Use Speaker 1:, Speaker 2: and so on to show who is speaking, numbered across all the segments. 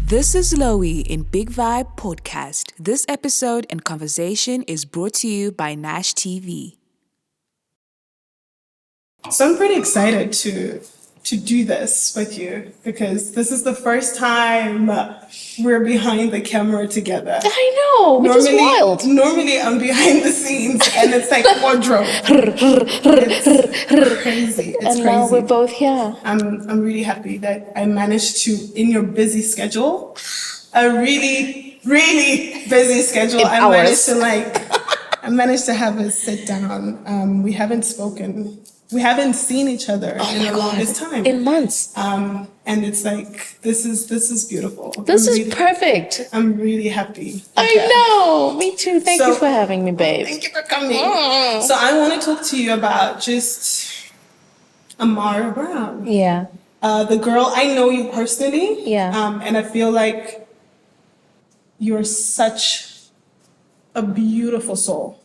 Speaker 1: This is Loewi in Big Vibe Podcast. This episode and conversation is brought to you by NashTv.
Speaker 2: So I'm pretty excited to do this with you because this is the first time we're behind the camera together.
Speaker 3: I know, which is wild.
Speaker 2: Normally I'm behind the scenes and it's like wardrobe. It's crazy. It's
Speaker 3: and
Speaker 2: crazy.
Speaker 3: now we're both here.
Speaker 2: I'm really happy that I managed to, in your busy schedule, a really, really busy schedule, I managed to have us sit down. We haven't spoken. We haven't seen each other in the longest time.
Speaker 3: In months.
Speaker 2: And it's like, this is beautiful.
Speaker 3: This is perfect.
Speaker 2: I'm really happy.
Speaker 3: I know. Me too. Thank you for having me, babe.
Speaker 2: Thank you for coming. So I want to talk to you about just Ammara Brown.
Speaker 3: Yeah.
Speaker 2: The girl, I know you personally.
Speaker 3: Yeah.
Speaker 2: And I feel like you're such a beautiful soul.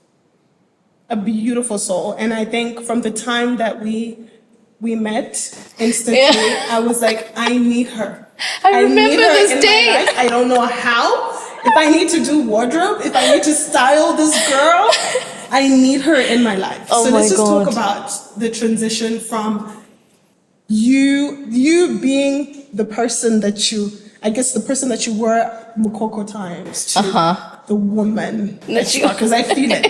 Speaker 2: A beautiful soul. And I think from the time that we met, instantly, I was like, I need her.
Speaker 3: I remember this day.
Speaker 2: I don't know how. If I need to do wardrobe, if I need to style this girl, I need her in my life.
Speaker 3: Oh,
Speaker 2: so let's just
Speaker 3: God.
Speaker 2: talk about the transition from you being the person that you were Mukoko times to the woman that you are, because I feel it.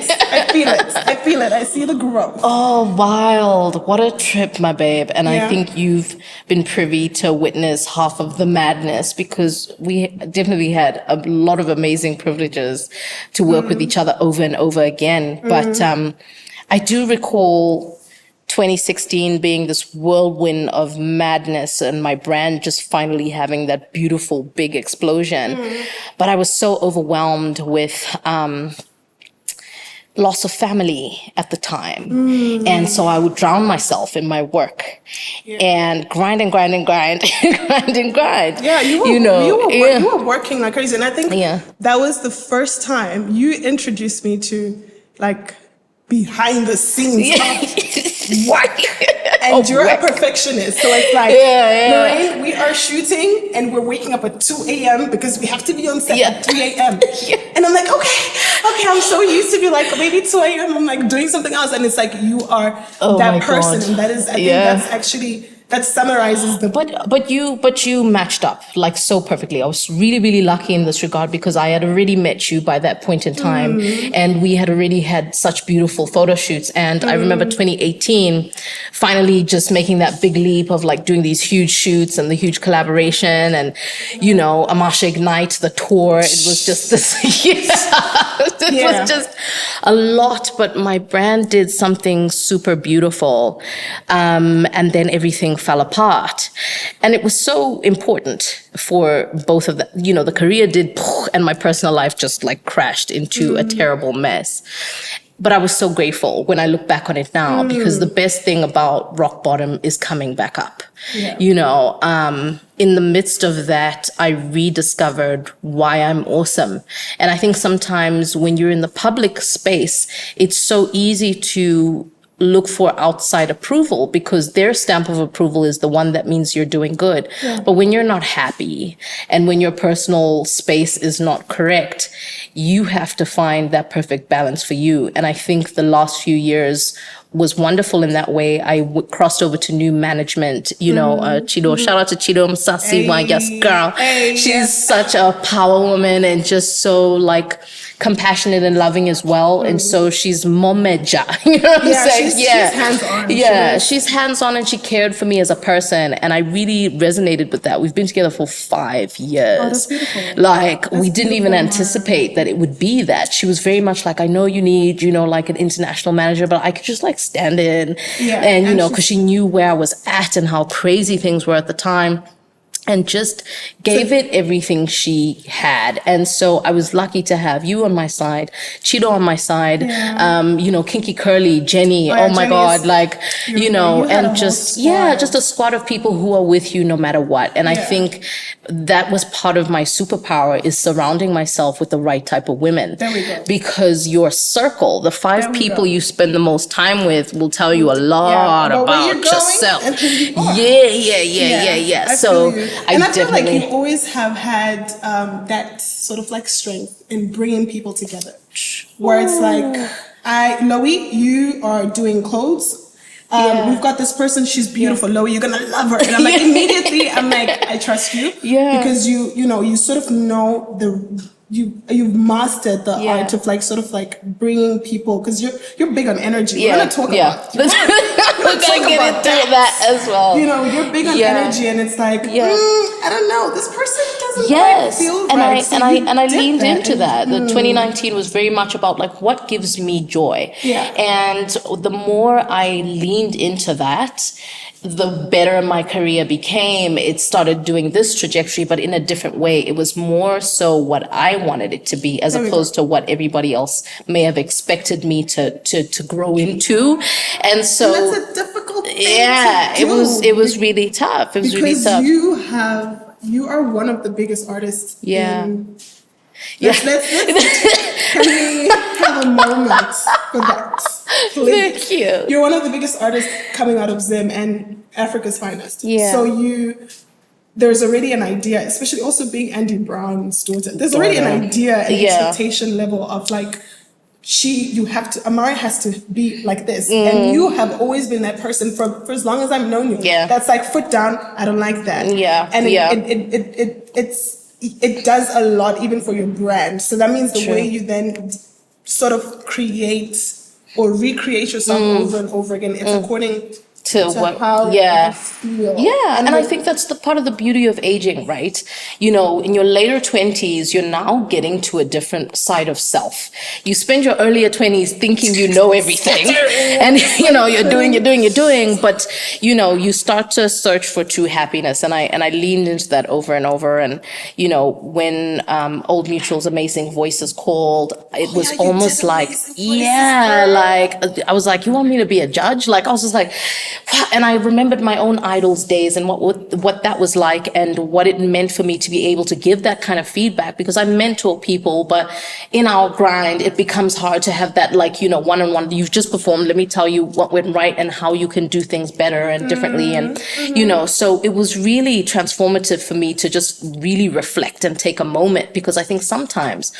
Speaker 2: I see the growth.
Speaker 3: Oh, wild. What a trip, my babe. And I think you've been privy to witness half of the madness because we definitely had a lot of amazing privileges to work with each other over and over again. But I do recall 2016 being this whirlwind of madness and my brand just finally having that beautiful big explosion. But I was so overwhelmed with loss of family at the time. And so I would drown myself in my work and grind.
Speaker 2: Yeah, you were working like crazy. And I think that was the first time you introduced me to like behind the scenes work. And you're a perfectionist. So it's like, Lorraine, we are shooting and we're waking up at 2 a.m. because we have to be on set at 3 a.m. And I'm like, okay, I'm so used to be like, maybe 2 a.m. I'm like doing something else. And it's like, you are that person.
Speaker 3: God.
Speaker 2: And that is, I think that's actually, that summarizes the...
Speaker 3: But you matched up like so perfectly. I was really, really lucky in this regard because I had already met you by that point in time and we had already had such beautiful photo shoots. And I remember 2018, finally just making that big leap of like doing these huge shoots and the huge collaboration and, you know, Amasha Ignite, the tour. It was just this, it was just a lot, but my brand did something super beautiful. And then everything fell apart. And it was so important for both of them. You know, the career did, and my personal life just like crashed into a terrible mess. But I was so grateful when I look back on it now because the best thing about rock bottom is coming back up. Yeah. You know, in the midst of that, I rediscovered why I'm awesome. And I think sometimes when you're in the public space, it's so easy to look for outside approval because their stamp of approval is the one that means you're doing good. Yeah. But when you're not happy and when your personal space is not correct, you have to find that perfect balance for you. And I think the last few years was wonderful in that way. I crossed over to new management, you know, Chido, shout out to Chido Msasi, my yes girl. She's such a power woman and just so like compassionate and loving as well. And so she's momeja, you know what I'm saying?
Speaker 2: She's hands-on.
Speaker 3: Yeah, she's hands-on and she cared for me as a person. And I really resonated with that. We've been together for 5 years.
Speaker 2: Oh, that's beautiful.
Speaker 3: Like, we didn't even anticipate that it would be that. She was very much like, I know you need, you know, like an international manager, but I could just like stand in. And, you know, because she knew where I was at and how crazy things were at the time. And just gave it everything she had. And so I was lucky to have you on my side, Chido on my side, you know, Kinky Curly, Jenny, oh my God, like, you know, and just, just a squad of people who are with you no matter what. And I think that was part of my superpower, is surrounding myself with the right type of women.
Speaker 2: There we go.
Speaker 3: Because your circle, the 5 people you spend the most time with, will tell you a lot about yourself. Yeah.
Speaker 2: I feel like you always have had that sort of like strength in bringing people together. Where it's like, Loewi, you are doing clothes. We've got this person, she's beautiful. Loewi, you're gonna love her. And I'm like, immediately, I trust you. Yeah. Because you sort of know you've mastered the art of like sort of like bringing people, because you're big on energy. We're gonna talk about
Speaker 3: we're gonna get into that as well.
Speaker 2: You're big on energy, and it's like, I don't know, this person doesn't quite feel right.
Speaker 3: And I leaned into that. The 2019 was very much about like, what gives me joy. And the more I leaned into that, the better my career became. It started doing this trajectory, but in a different way. It was more so what I wanted it to be, as opposed to what everybody else may have expected me to grow into. And so
Speaker 2: and that's a difficult thing to do.
Speaker 3: It was really tough. It was really tough.
Speaker 2: You are one of the biggest artists. Can we have a moment for that? Please.
Speaker 3: Thank you.
Speaker 2: You're one of the biggest artists coming out of Zim and Africa's finest. So there's already an idea, especially also being Andy Brown's daughter. There's already an idea, an expectation level of like, Ammara has to be like this. And you have always been that person for as long as I've known you. That's like, foot down, I don't like that. And it does a lot even for your brand. So that means the way you then sort of create or recreate yourself over and over again, it's according to how you feel.
Speaker 3: And I think that's the part of the beauty of aging, right? In your later 20s, you're now getting to a different side of self. You spend your earlier 20s thinking you know everything, and you're doing, but you start to search for true happiness, and I leaned into that over and over. And when Old Mutual's Amazing Voices called, it was almost like I was like, you want me to be a judge? Like, I was just like, and I remembered my own Idols days and what that was like, and what it meant for me to be able to give that kind of feedback, because I mentor people, but in our grind, it becomes hard to have that, like, one-on-one. You've just performed, let me tell you what went right and how you can do things better and differently. And, so it was really transformative for me to just really reflect and take a moment, because I think sometimes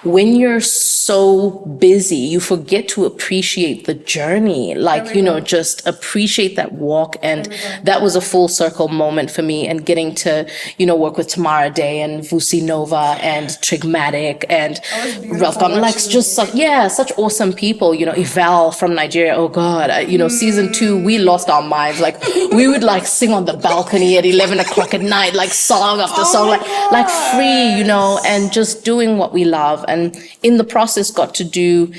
Speaker 3: when you're so busy, you forget to appreciate the journey, like, just appreciate that walk. And that was a full circle moment for me, and getting to work with Tamara Day and Vusi Nova and Trigmatic and Romcom, like just such awesome people. Eval from Nigeria, oh god, season 2 we lost our minds. Like, we would like sing on the balcony at 11 o'clock at night, like song after song, like free, and just doing what we love. And in the process got to do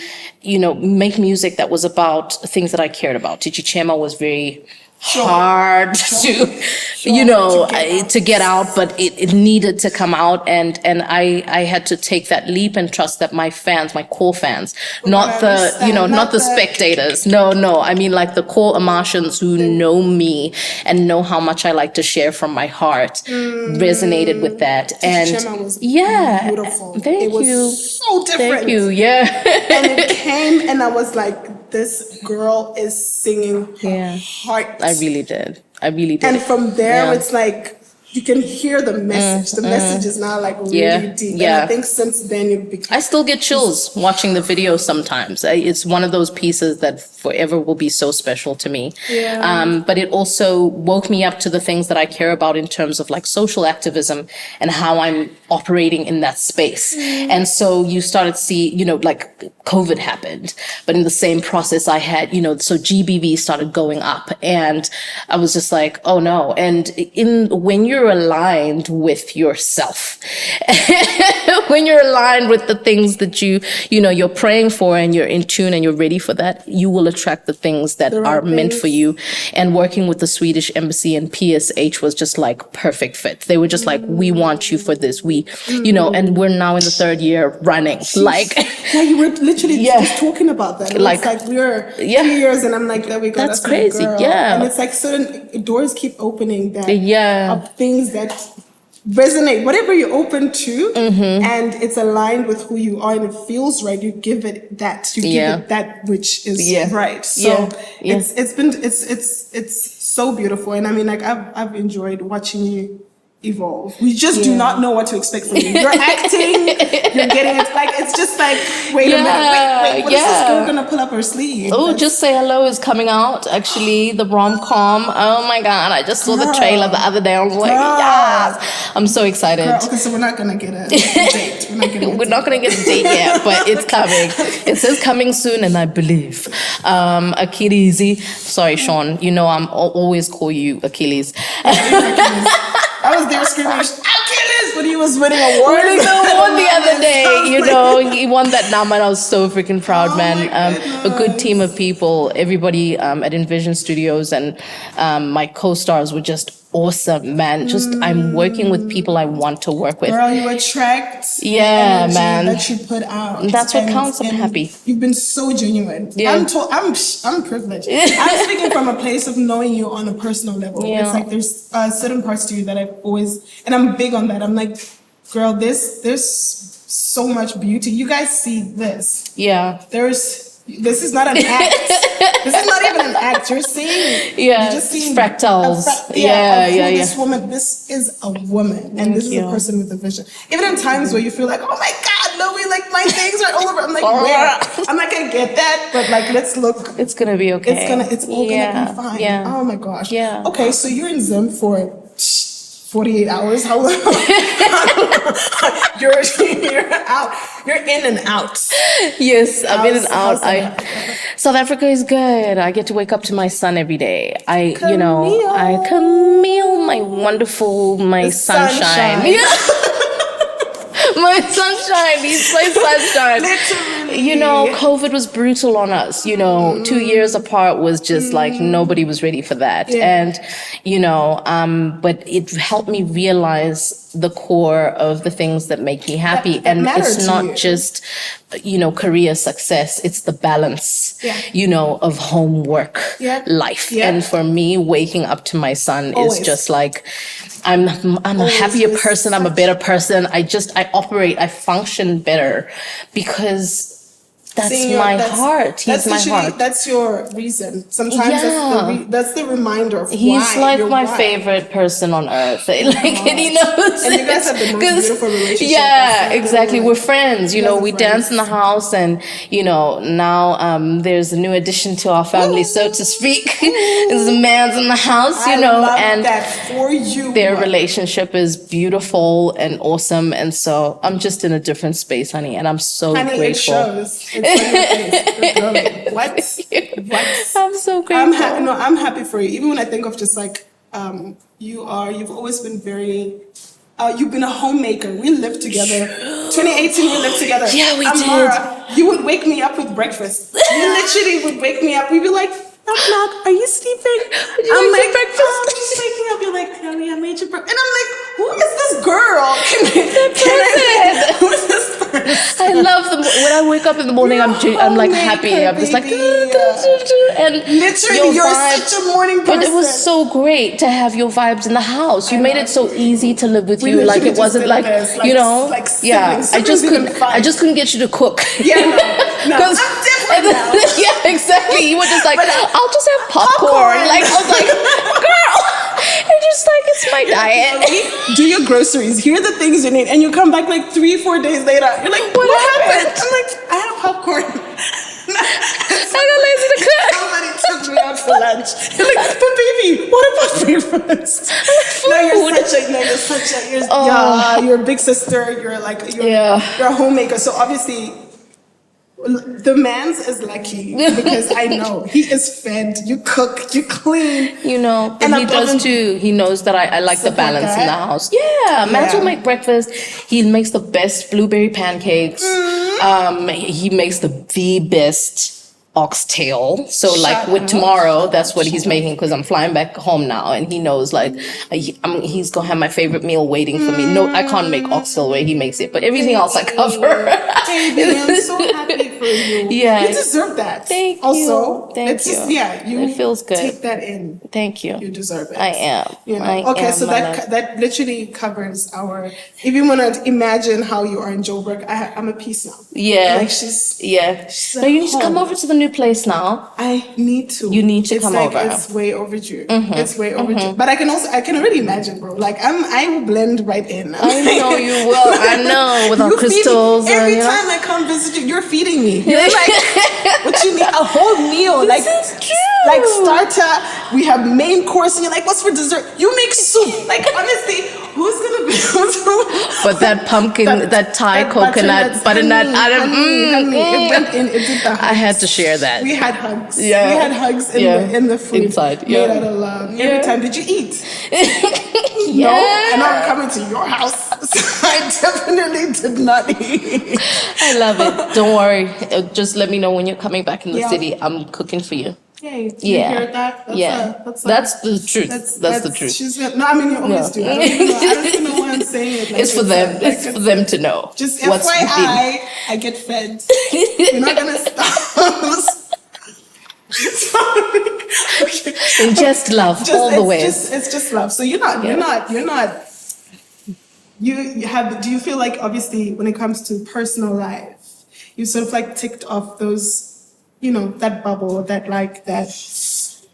Speaker 3: make music that was about things that I cared about. Chichichema was very hard to get out, but it needed to come out, and I had to take that leap and trust that my fans, my core fans, not the spectators, no, I mean like the core Ammarians who know me and know how much I like to share from my heart, resonated with that. And
Speaker 2: was beautiful.
Speaker 3: Thank you.
Speaker 2: Was so different.
Speaker 3: Thank you.
Speaker 2: And it came, and I was like, this girl is singing her heart.
Speaker 3: I really did.
Speaker 2: And from there, it's like, you can hear the message. The message is now like really deep. And I think since then you've become...
Speaker 3: I still get chills watching the video sometimes. It's one of those pieces that forever will be so special to me. But it also woke me up to the things that I care about in terms of like social activism and how I'm operating in that space. And so you started to see, like COVID happened, but in the same process I had, so GBV started going up, and I was just like, oh no. And when you're aligned with yourself, when you're aligned with the things that you're praying for, and you're in tune and you're ready for that, you will attract the things that are meant for you. And working with the Swedish embassy and PSH was just like perfect fit. They were just like, we want you for this. And we're now in the 3rd year running.
Speaker 2: You were literally just talking about that. It's like we're 2 years, and I'm like, there we go.
Speaker 3: That's crazy.
Speaker 2: And it's like certain doors keep opening that of things that resonate, whatever you're open to, and it's aligned with who you are and it feels right, you give it that. You give it that which is right. So it's so beautiful. And I mean, like, I've enjoyed watching you evolve. We just do not know what to expect from you. You're acting, you're getting it. Like, it's just like, wait a minute, what is this girl gonna pull up her sleeve?
Speaker 3: Oh, Just Say Hello is coming out, actually, the romcom. Oh my God, I just saw the trailer the other day. I was like, yes! I'm so excited.
Speaker 2: Okay, so we're not gonna get a date.
Speaker 3: We're not gonna get a date yet, but it's coming. It says coming soon, and I believe. Achilles. Sorry, Sean. You know I'm always call you Achilles.
Speaker 2: I was there screaming, Achilles, when he was winning awards.
Speaker 3: The other day, you know, he won that number, and I was so freaking proud, man. A good team of people, everybody at Envision Studios, and my co-stars were just awesome, man. Just I'm working with people I want to work with.
Speaker 2: Girl, you attract the energy that you put out.
Speaker 3: That's what counts. I'm happy.
Speaker 2: You've been so genuine.
Speaker 3: Yeah.
Speaker 2: I'm privileged. I'm speaking from a place of knowing you on a personal level.
Speaker 3: Yeah.
Speaker 2: It's like there's certain parts to you that I've always, and I'm big on that. I'm like, girl, there's so much beauty. You guys see this.
Speaker 3: Yeah.
Speaker 2: This is not an act. This is not even an act. You're seeing, you're just seeing
Speaker 3: fractals.
Speaker 2: This woman, this is a woman, and this is a person with a vision. Even in times where you feel like, oh my God, Loewi, like my things are all over. I'm like, where? I'm not gonna get that, but like, let's look.
Speaker 3: It's gonna be okay.
Speaker 2: It's all gonna be fine.
Speaker 3: Yeah.
Speaker 2: Oh my gosh.
Speaker 3: Yeah.
Speaker 2: Okay, so you're in Zim for 48 hours. How long? You're out. You're in and out.
Speaker 3: Yes, I'm in and out. South Africa is good. I get to wake up to my son every day. Camille, my wonderful, my sunshine. My sunshine. He's my sunshine. Literally. You know, COVID was brutal on us. 2 years apart was just like nobody was ready for that. Yeah. And, but it helped me realize the core of the things that make me happy. And it's not just, career success. It's the balance, of homework, life. Yeah. And for me, waking up to my son is just like, I'm a happier person. I'm a better person. I function better because that's my heart. He's my heart.
Speaker 2: That's your reason. Sometimes that's the reminder of
Speaker 3: he's like my favorite person on earth. And he knows.
Speaker 2: And you guys have the most beautiful relationship.
Speaker 3: Yeah, exactly. We're friends. We dance in the house, and now there's a new addition to our family, so to speak. There's a man's in the house,
Speaker 2: I love
Speaker 3: and
Speaker 2: that for you.
Speaker 3: Their relationship is beautiful and awesome, and so I'm just in a different space, honey, and I'm so grateful.
Speaker 2: It shows. What?
Speaker 3: I'm so grateful.
Speaker 2: I'm happy for you. Even when I think of just like you've always been very. You've been a homemaker. We lived together. 2018, we lived together.
Speaker 3: Yeah, we
Speaker 2: Ammara, you would wake me up with breakfast. You literally would wake me up. We'd be like, knock, are you sleeping? I'm like, breakfast. I'm just waking up. You're like, honey, I made you breakfast. And I'm like, who is this girl? Who is this person?
Speaker 3: I love them. When I wake up in the morning, I'm like happy. I'm just like, and
Speaker 2: literally, you're such a morning person.
Speaker 3: But it was so great to have your vibes in the house. You made it so easy to live with you. Like it wasn't like, I just couldn't get you to cook.
Speaker 2: Yeah, no, I'm different now.
Speaker 3: Yeah, exactly. You were just like, I'll just have popcorn. Like I was like, girl. And just like, it's my diet.
Speaker 2: Do your groceries. Here are the things you need. And you come back like 3-4 days later. You're like, what happened? I'm like, I have popcorn.
Speaker 3: I got lazy to cook.
Speaker 2: Somebody took me out for lunch. You're like, but baby, what about breakfast? You're a big sister. You're a homemaker. So obviously, the man's is lucky because I know he is fed, you cook, you clean.
Speaker 3: And he does too. He knows that I like the balance in the house. Yeah, Matt will make breakfast. He makes the best blueberry pancakes. He makes the best oxtail. So with tomorrow, that's what he's making because I'm flying back home now, and he knows he's gonna have my favorite meal waiting for me. No, I can't make oxtail where he makes it, but everything else I cover.
Speaker 2: Baby, I'm so happy for you.
Speaker 3: Yeah.
Speaker 2: You deserve that.
Speaker 3: Thank
Speaker 2: also,
Speaker 3: you. Thank you.
Speaker 2: Just,
Speaker 3: it feels good.
Speaker 2: Take that in.
Speaker 3: Thank you.
Speaker 2: You deserve it.
Speaker 3: I am.
Speaker 2: You know?
Speaker 3: I am,
Speaker 2: so that literally covers our. If you want to imagine how you are in Joburg, I'm a piece now.
Speaker 3: Yeah.
Speaker 2: Like she's
Speaker 3: you need to come over to the new place now.
Speaker 2: I need to.
Speaker 3: You need to come over.
Speaker 2: It's way overdue. It's way overdue. But I can already imagine, bro. Like I will blend right in.
Speaker 3: I know you will. I know with our crystals.
Speaker 2: Every time I come visit you, you're feeding me. You're like, what you need? A whole meal.
Speaker 3: This is true.
Speaker 2: Like starter, we have main course, and you're like, what's for dessert? You make soup. Like honestly, who's gonna be?
Speaker 3: But that pumpkin, that Thai coconut, butternut,
Speaker 2: honey, it went in. It did the hugs.
Speaker 3: I had to share that.
Speaker 2: We had hugs.
Speaker 3: Yeah.
Speaker 2: We had hugs in the food.
Speaker 3: Inside.
Speaker 2: Made out of love. Every time, did you eat?
Speaker 3: Yeah.
Speaker 2: No, and I'm coming to your house. So I definitely did not eat.
Speaker 3: I love it. Don't worry. Just let me know when you're coming back in the city. I'm cooking for you.
Speaker 2: Yay. Do you hear that?
Speaker 3: That's the truth. That's the truth.
Speaker 2: I mean, you always do. I don't even know why I'm saying it. Like
Speaker 3: it's for them. It's for them to know.
Speaker 2: Just FYI, I get fed. You're not going to stop.
Speaker 3: And just love all the way.
Speaker 2: It's just love. So you're not. Do you feel like obviously when it comes to personal life, you sort of like ticked off those, that bubble, because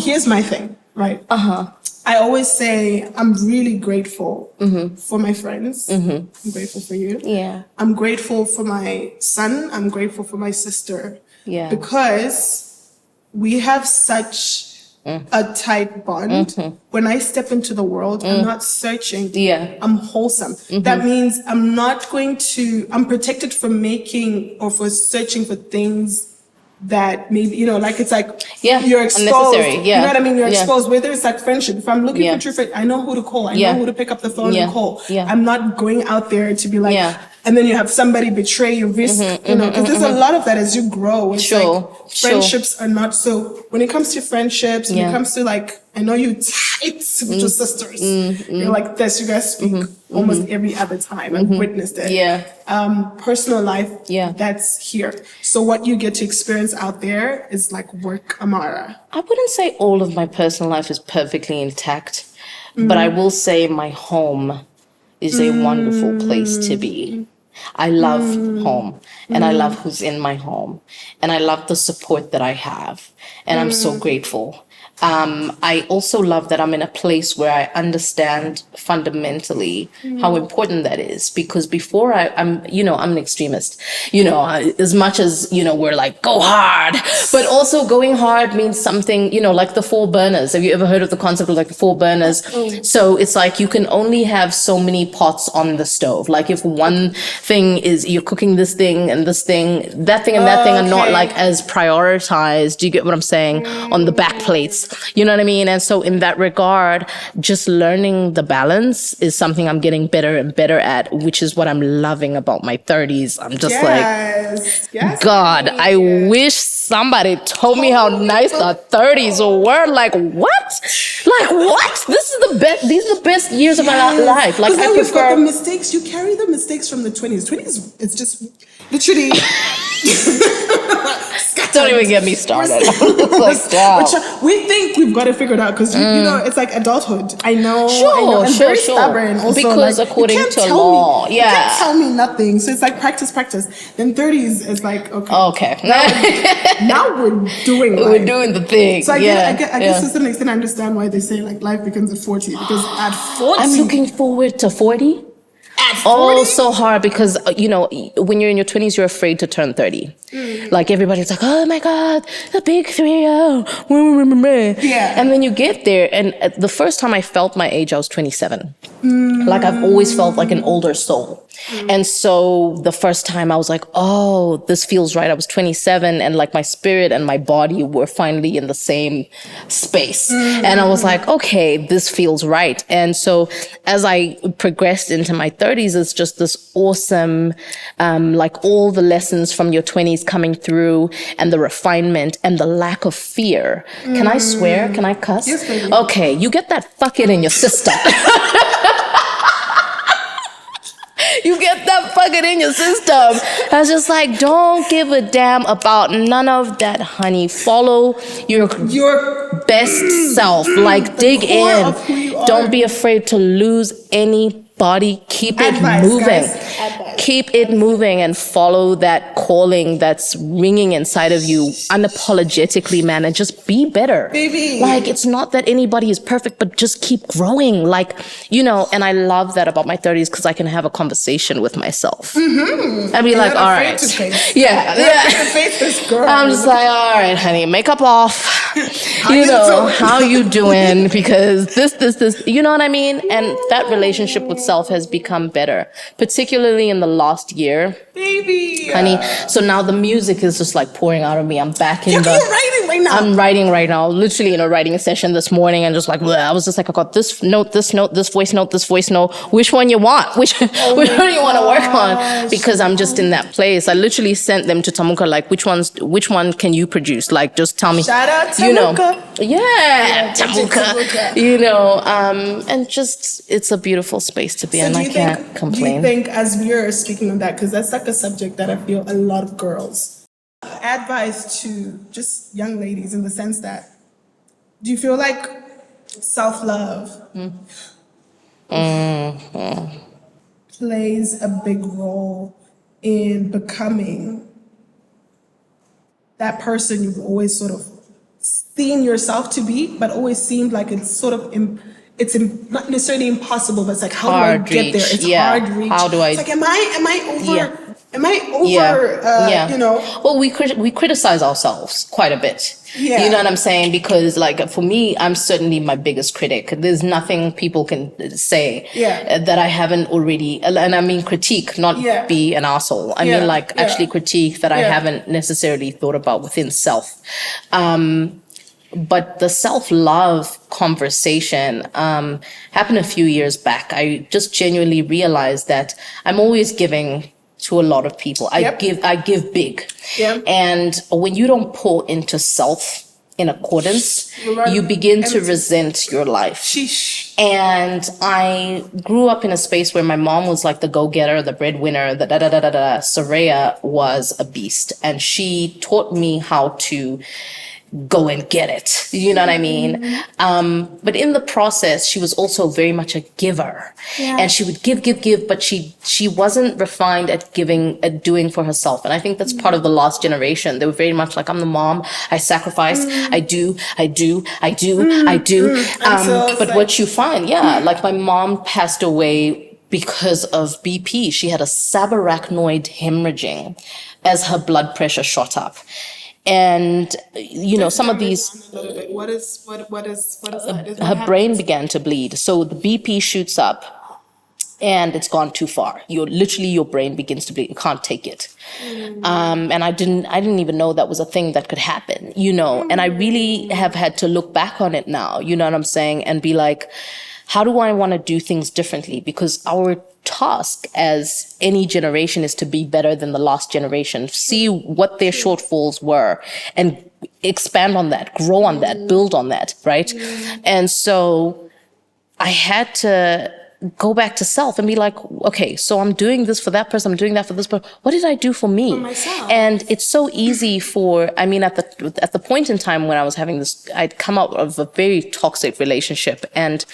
Speaker 2: here's my thing, right? I always say I'm really grateful for my friends. I'm grateful for you.
Speaker 3: Yeah.
Speaker 2: I'm grateful for my son. I'm grateful for my sister.
Speaker 3: Yeah.
Speaker 2: Because we have such a tight bond. When I step into the world, I'm not searching.
Speaker 3: Yeah.
Speaker 2: I'm wholesome. That means I'm protected from making or for searching for things that maybe, it's like you're exposed.
Speaker 3: Unnecessary. Yeah.
Speaker 2: You know what I mean? You're exposed, whether it's like friendship. If I'm looking for true friends, I know who to call. I know who to pick up the phone and call. I'm not going out there to be like, and then you have somebody betray you, risk, because there's a lot of that as you grow. It's like friendships are not so, when it comes to friendships, when it comes to like, I know you tight with your sisters. You're like this, you guys speak almost every other time. I've witnessed it.
Speaker 3: Yeah.
Speaker 2: Personal life, that's here. So what you get to experience out there is like work, Ammara.
Speaker 3: I wouldn't say all of my personal life is perfectly intact, but I will say my home is a wonderful place to be. I love home, and I love who's in my home, and I love the support that I have, and I'm so grateful. I also love that I'm in a place where I understand fundamentally how important that is, because before I'm an extremist, as much as, we're like, go hard, but also going hard means something, like the 4 burners. Have you ever heard of the concept of like the 4 burners? So it's like, you can only have so many pots on the stove. Like if one thing is you're cooking this thing and this thing, that thing and that thing are not like as prioritized. Do you get what I'm saying? On the back plates. You know what I mean? And so in that regard, just learning the balance is something I'm getting better and better at, which is what I'm loving about my 30s. I'm just God, I wish somebody told me how nice the 30s were. Like, what? Like, what? This is the best. These are the best years of my life. Like, I
Speaker 2: you've got the mistakes. You carry the mistakes from the 20s. 20s, it's just literally...
Speaker 3: Don't even get me started.
Speaker 2: We think we've got it figured out because it's like adulthood. I know.
Speaker 3: Sure.
Speaker 2: Very stubborn. Also,
Speaker 3: because according to law,
Speaker 2: you can't tell me nothing. So it's like practice. Then 30s is like okay. Now we're doing life.
Speaker 3: We're doing the thing.
Speaker 2: So I guess to some extent I understand why they say like life begins at 40, because at 40
Speaker 3: I'm looking forward to 40. Oh, so hard, because, when you're in your 20s, you're afraid to turn 30. Like, everybody's like, oh, my God, the big 3-0.
Speaker 2: Yeah.
Speaker 3: And then you get there, and the first time I felt my age, I was 27. Like, I've always felt like an older soul. And so the first time I was like, oh, this feels right. I was 27, and like my spirit and my body were finally in the same space. And I was like, okay, this feels right. And so as I progressed into my 30s, it's just this awesome, like all the lessons from your 20s coming through, and the refinement and the lack of fear. Can I swear? Can I cuss?
Speaker 2: Yes, baby.
Speaker 3: Okay, you get that fuck it in your system. You get that fucking in your system. I was just like, don't give a damn about none of that, honey. Follow your best self. Like, dig in. Don't be afraid to lose any body. Keep it moving. Keep it moving and follow that calling that's ringing inside of you unapologetically, man, and just be better.
Speaker 2: Baby.
Speaker 3: Like, it's not that anybody is perfect, but just keep growing. Like, and I love that about my 30s because I can have a conversation with myself. And be like, all right. Yeah. I'm just like, all right, honey, makeup off. How you doing? Because this, you know what I mean? And that relationship with self has become better, particularly in the last year.
Speaker 2: Baby.
Speaker 3: Honey. So now the music is just like pouring out of me. I'm back in
Speaker 2: You're writing right now.
Speaker 3: I'm writing right now, literally in a writing session this morning, and just like, I was just like, I got this note, this voice note. Which one you want? Which one you want to work on? Because I'm just in that place. I literally sent them to Tamuka, like, which one can you produce? Like, just tell me.
Speaker 2: Shout out Tamuka.
Speaker 3: Tamuka. And just, it's a beautiful space to be in. I can't complain.
Speaker 2: Do you think, as we're speaking of that, because that's like a subject that I feel a lot of girls advise to just young ladies, in the sense that, do you feel like self-love plays a big role in becoming that person you've always sort of seen yourself to be, but always seemed like it's sort of not necessarily impossible, but it's like, how
Speaker 3: hard
Speaker 2: do I get there? It's hard reach.
Speaker 3: How do I?
Speaker 2: It's like, am I over?
Speaker 3: Yeah.
Speaker 2: Am I over?
Speaker 3: Well, we criticize ourselves quite a bit.
Speaker 2: Yeah.
Speaker 3: You know what I'm saying? Because, like, for me, I'm certainly my biggest critic. There's nothing people can say that I haven't already, and I mean critique, not be an asshole. I mean, like, actually critique that I haven't necessarily thought about within self. But the self-love conversation happened a few years back. I just genuinely realized that I'm always giving to a lot of people. I give big. And when you don't pour into self in accordance, you begin to resent your life.
Speaker 2: Sheesh.
Speaker 3: And I grew up in a space where my mom was like the go-getter, the breadwinner, the da-da-da-da-da. Soraya was a beast. And she taught me how to go and get it. You know what I mean? But in the process, she was also very much a giver. And she would give, but she wasn't refined at giving, at doing for herself. And I think that's part of the last generation. They were very much like, I'm the mom, I sacrifice, I do. But what you find, like my mom passed away because of BP. She had a subarachnoid hemorrhaging as her blood pressure shot up. And, some of these,
Speaker 2: what is that?
Speaker 3: Her brain began to bleed. So the BP shoots up and it's gone too far. Your brain begins to bleed. You can't take it. And I didn't even know that was a thing that could happen, and I really have had to look back on it now, you know what I'm saying? And be like, how do I want to do things differently? Because our task as any generation is to be better than the last generation, see what their shortfalls were and expand on that, grow on that, build on that, right? And so I had to go back to self and be like, okay, so I'm doing this for that person, I'm doing that for this person. What did I do for me?
Speaker 2: For myself.
Speaker 3: And it's so easy at the point in time when I was having this, I'd come out of a very toxic relationship, and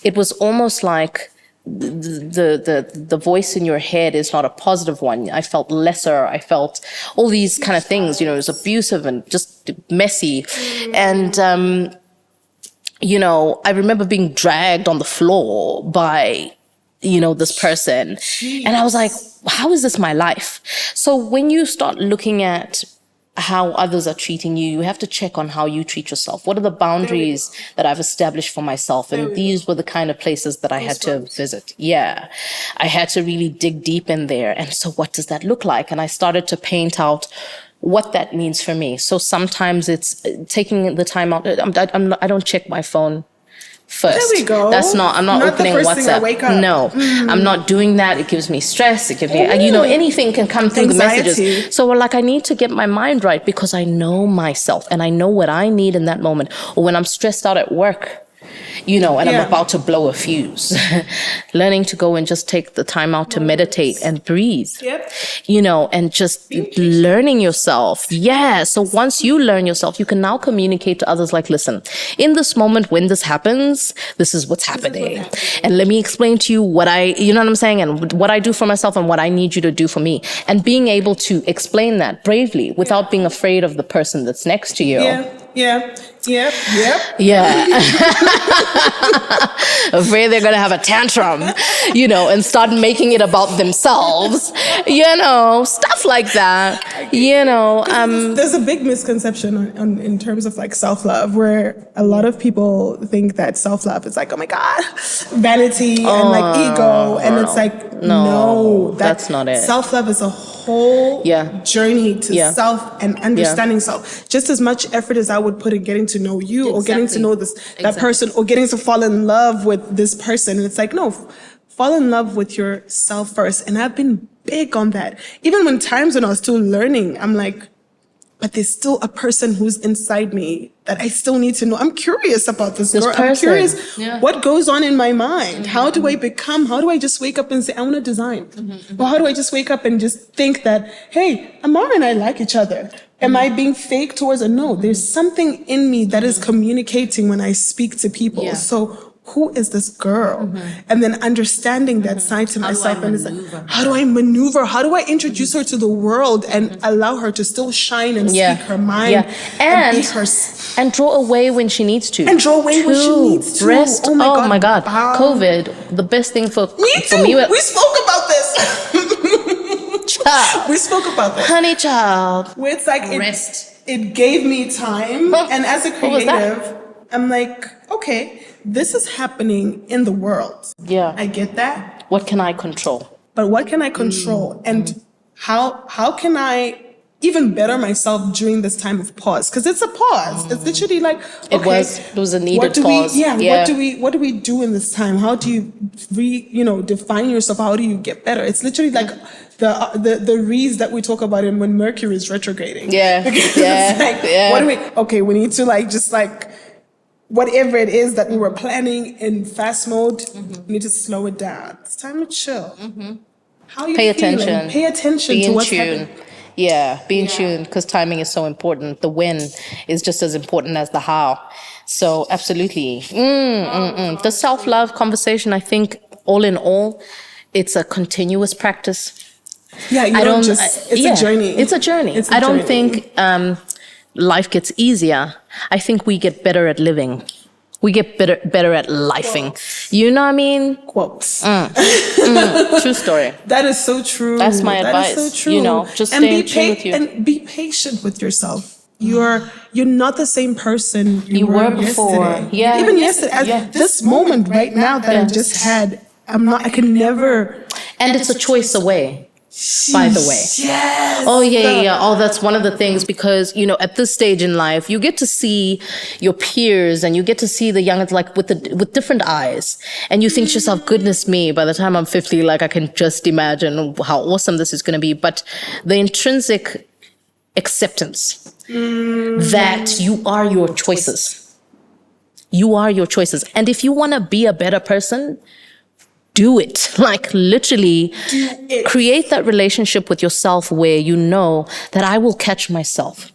Speaker 3: it was almost like the voice in your head is not a positive one. I felt lesser. I felt all these kind of things, it was abusive and just messy. And, I remember being dragged on the floor by, this person. And I was like, how is this my life? So when you start looking at how others are treating you, you have to check on how you treat yourself. What are the boundaries that I've established for myself? And these were the kind of places that I had to visit. Yeah. I had to really dig deep in there. And so what does that look like? And I started to paint out what that means for me. So sometimes it's taking the time out. I don't check my phone first.
Speaker 2: There we go.
Speaker 3: I'm not opening
Speaker 2: the first
Speaker 3: WhatsApp.
Speaker 2: Thing I wake up.
Speaker 3: No, I'm not doing that. It gives me stress. It gives me, anything can come through
Speaker 2: Anxiety.
Speaker 3: the messages. So I need to get my mind right because I know myself and I know what I need in that moment. Or when I'm stressed out at work, you know, and I'm about to blow a fuse. Learning to go and just take the time out to meditate and breathe, you know, and just learning yourself. Yeah. So once you learn yourself, you can now communicate to others like, listen, in this moment when this happens, this is what's happening. And let me explain to you what you know what I'm saying? And what I do for myself and what I need you to do for me. And being able to explain that bravely without being afraid of the person that's next to you. Afraid they're gonna have a tantrum, you know, and start making it about themselves, you know, stuff like that, you know.
Speaker 2: There's a big misconception in terms of like self-love, where a lot of people think that self-love is like, oh my God, vanity and like ego, and it's like, no, that's not it. Self-love is a whole journey to self and understanding self. Just as much effort as I would put in getting to know you or getting to know that person or getting to fall in love with this person. And it's like, no, fall in love with yourself first. And I've been big on that. Even when times when I was still learning, I'm like, but there's still a person who's inside me that I still need to know. I'm curious about this girl. I'm curious what goes on in my mind. How do I just wake up and say, I want to design? Or how do I just wake up and just think that, hey, Ammara and I like each other? Am I being fake towards her? No, there's something in me that is communicating when I speak to people. So who is this girl? And then understanding that side to myself. And it's like, how do I maneuver? How do I introduce her to the world and allow her to still shine and speak her mind and be
Speaker 3: and draw away when she needs to. Rest. Oh my God. COVID, the best thing for
Speaker 2: me. We spoke about this. We spoke about this.
Speaker 3: Honey child.
Speaker 2: Where it's like it gave me time. And as a creative, I'm like, okay, this is happening in the world. Yeah. I get that.
Speaker 3: What can I control?
Speaker 2: But what can I control? And how can I even better myself during this time of pause? Because it's a pause. It's literally like, okay,
Speaker 3: it was a needed pause.
Speaker 2: What do we do in this time? How do you define yourself? How do you get better? It's literally like the reads that we talk about when Mercury is retrograding. We need to whatever it is that we were planning in fast mode, we need to slow it down. It's time to chill. How are you feeling? Pay attention to what's happening.
Speaker 3: Yeah, be in tune, because timing is so important. The when is just as important as the how. So absolutely. The self-love conversation, I think all in all, it's a continuous practice.
Speaker 2: Yeah, it's a journey.
Speaker 3: It's a journey. I don't think life gets easier. I think we get better at living. We get better at lifing. You know what I mean?
Speaker 2: Quotes.
Speaker 3: True story.
Speaker 2: That is so true.
Speaker 3: That's my advice.
Speaker 2: That is so true.
Speaker 3: You know, just stay in tune with you.
Speaker 2: And be patient with yourself. You're not the same person you were before. Yesterday.
Speaker 3: Yeah.
Speaker 2: Even yesterday. At this moment right now that I just had, I can never.
Speaker 3: And it's a choice away. By the way.
Speaker 2: Yes.
Speaker 3: Oh, yeah. Oh, that's one of the things, because, at this stage in life, you get to see your peers and you get to see the youngins with different eyes. And you think to yourself, goodness me, by the time I'm 50, I can just imagine how awesome this is going to be. But the intrinsic acceptance that you are your choices. You are your choices. And if you want to be a better person, do it. Literally create that relationship with yourself where you know that I will catch myself.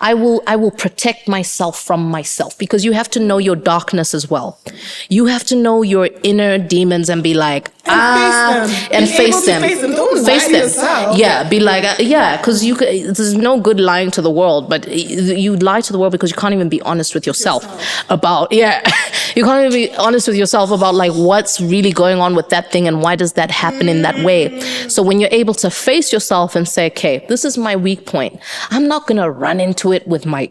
Speaker 3: I will protect myself from myself, because you have to know your darkness as well. You have to know your inner demons and be like, face them.
Speaker 2: Don't lie to yourself.
Speaker 3: Yeah, be like, because there's no good lying to the world, but you lie to the world because you can't even be honest with yourself about, you can't even be honest with yourself about what's really going on with that thing and why does that happen in that way. So when you're able to face yourself and say, okay, this is my weak point. I'm not going to run into it with my,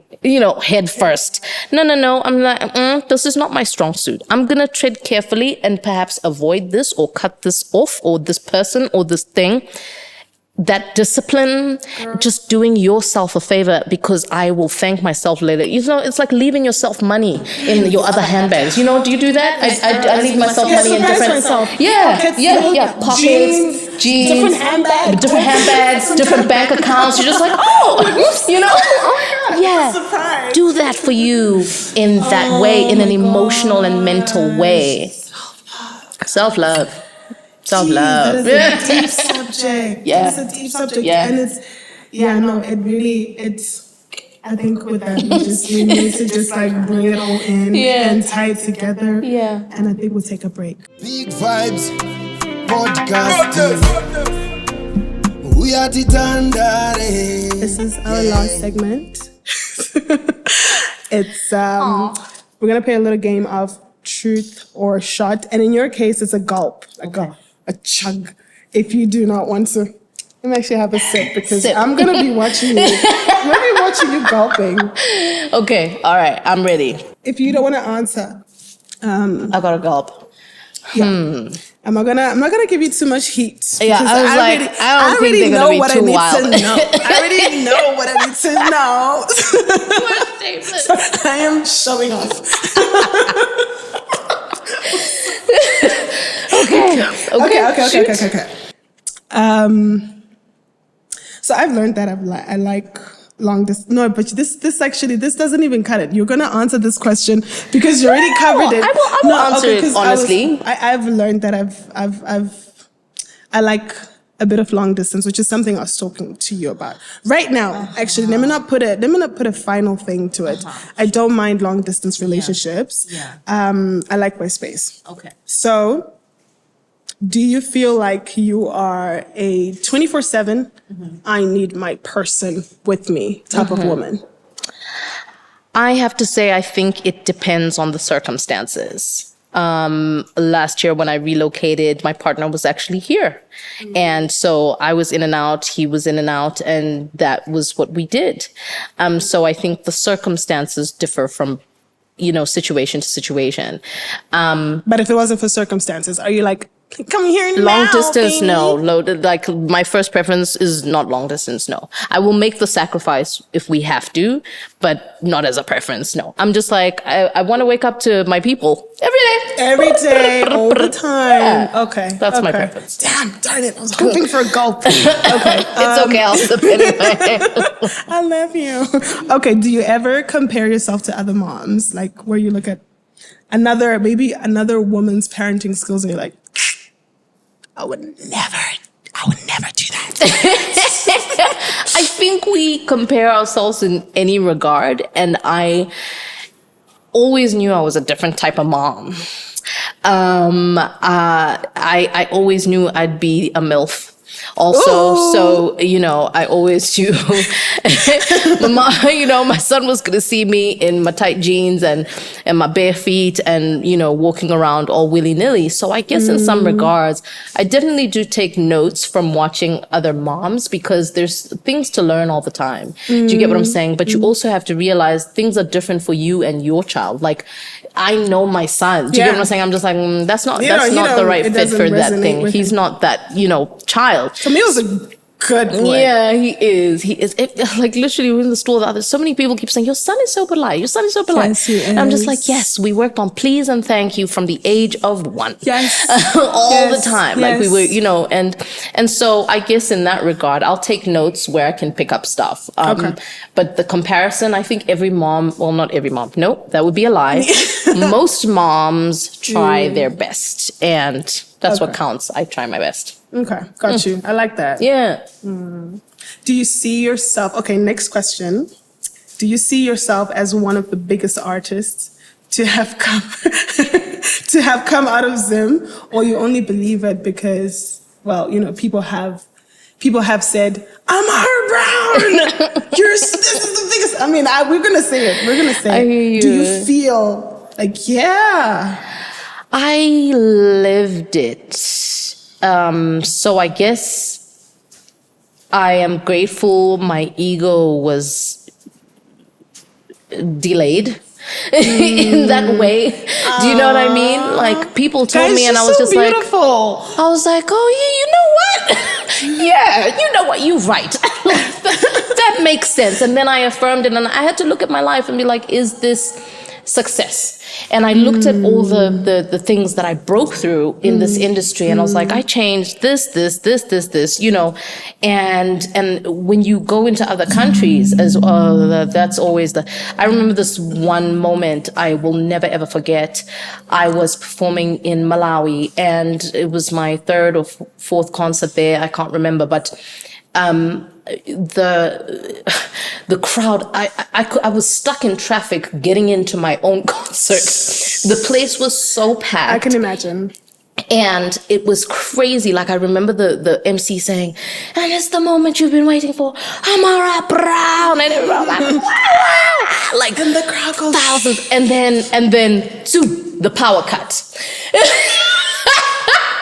Speaker 3: head first. No. I'm like, this is not my strong suit. I'm going to tread carefully and perhaps avoid this or cut this off, or this person or this thing. That discipline, just doing yourself a favor, because I will thank myself later. It's like leaving yourself money in your other handbags. Do you do that? I leave myself money in different. Pockets, jeans, different handbags, different bank accounts. You're just like,
Speaker 2: surprise.
Speaker 3: Do that for you in that way, in an emotional and mental way. Self-love.
Speaker 2: That is a deep subject.
Speaker 3: Yeah.
Speaker 2: It's a deep subject.
Speaker 3: Yeah.
Speaker 2: And I think with that, we need to just like bring it all in and tie it together.
Speaker 3: Yeah.
Speaker 2: And I think we'll take a break.
Speaker 4: Big Vibes Podcast. We are the Tandare.
Speaker 2: This is our last segment. It's we're gonna play a little game of truth or shot, and in your case, it's a gulp, a chug. If you do not want to, let me actually have a sip because I'm gonna be watching you. I'm gonna be watching you gulping.
Speaker 3: Okay, all right, I'm ready.
Speaker 2: If you don't want to answer,
Speaker 3: I got a gulp.
Speaker 2: I'm not gonna give you too much heat.
Speaker 3: Yeah, I was like, I don't think they're gonna be too wild.
Speaker 2: I already know what I need to know. So I am showing off. Okay. So I've learned that I like long distance. No, but this doesn't even cut it. You're gonna answer this question because you already covered it.
Speaker 3: I will answer it honestly.
Speaker 2: I've learned that I like a bit of long distance, which is something I was talking to you about right now. Actually, let me not put a final thing to it. I don't mind long distance relationships. I like my space.
Speaker 3: Okay.
Speaker 2: So, do you feel like you are a 24/7, I need my person with me type of woman?
Speaker 3: I have to say, I think it depends on the circumstances. Last year when I relocated, my partner was actually here. And so I was in and out, he was in and out, and that was what we did. So I think the circumstances differ from, situation to situation.
Speaker 2: But if it wasn't for circumstances, are you like, come here now,
Speaker 3: long distance,
Speaker 2: baby?
Speaker 3: no. Like my first preference is not long distance, no. I will make the sacrifice if we have to, but not as a preference, no. I'm just like, I want to wake up to my people every day,
Speaker 2: all the time.
Speaker 3: Yeah.
Speaker 2: Okay,
Speaker 3: that's my preference.
Speaker 2: Damn, darn it! I was hoping for a gulp. Okay,
Speaker 3: it's okay. I'll sip anyway.
Speaker 2: I love you. Okay, do you ever compare yourself to other moms, like where you look at another woman's parenting skills and you're like, I would never do that.
Speaker 3: I think we compare ourselves in any regard, and I always knew I was a different type of mom. I always knew I'd be a MILF. Also,
Speaker 2: Ooh.
Speaker 3: So, I always knew, my son was going to see me in my tight jeans and my bare feet and, walking around all willy-nilly. So I guess in some regards, I definitely do take notes from watching other moms because there's things to learn all the time. Do you get what I'm saying? But you also have to realize things are different for you and your child. Like, I know my son. Do you get what I'm saying? I'm just like, that's not the right fit for that thing. He's not that, child.
Speaker 2: For me, it was a good boy.
Speaker 3: Yeah, he is. Like literally in the store, there's so many people keep saying, your son is so polite. Your son is so polite.
Speaker 2: Yes, he is.
Speaker 3: And I'm just like, yes, we worked on please and thank you from the age of 1.
Speaker 2: Yes.
Speaker 3: All the time.
Speaker 2: Yes.
Speaker 3: Like we were, and so I guess in that regard, I'll take notes where I can pick up stuff.
Speaker 2: Okay.
Speaker 3: But the comparison, I think every mom, well, not every mom. Nope, that would be a lie. Most moms try their best, and that's what counts. I try my best.
Speaker 2: Okay, got you. I like that.
Speaker 3: Yeah.
Speaker 2: Do you see yourself? Okay, next question. Do you see yourself as one of the biggest artists to have come out of Zim, or you only believe it because, well, people have said, Ammara Brown, this is the biggest. I mean, we're gonna say it. We're gonna say
Speaker 3: I hear you.
Speaker 2: Do you feel like, yeah?
Speaker 3: I lived it. So I guess I am grateful my ego was delayed in that way. Do you know what I mean? Like people told me and I was just
Speaker 2: beautiful.
Speaker 3: oh yeah, you know what? Yeah, you know what? You're right. That makes sense. And then I affirmed it and I had to look at my life and be like, is this success. And I looked at all the things that I broke through in this industry, and I was like, I changed this, you know. And when you go into other countries, that's always I remember this one moment I will never ever forget. I was performing in Malawi, and it was my third or fourth concert there. I can't remember, but the crowd, I was stuck in traffic getting into my own concert. The place was so packed.
Speaker 2: I can imagine.
Speaker 3: And it was crazy. Like, I remember the MC saying, and it's the moment you've been waiting for, Ammara Brown. And everyone was like, wow! Like,
Speaker 2: and the crowd goes
Speaker 3: thousands. And then, zoom, the power cut.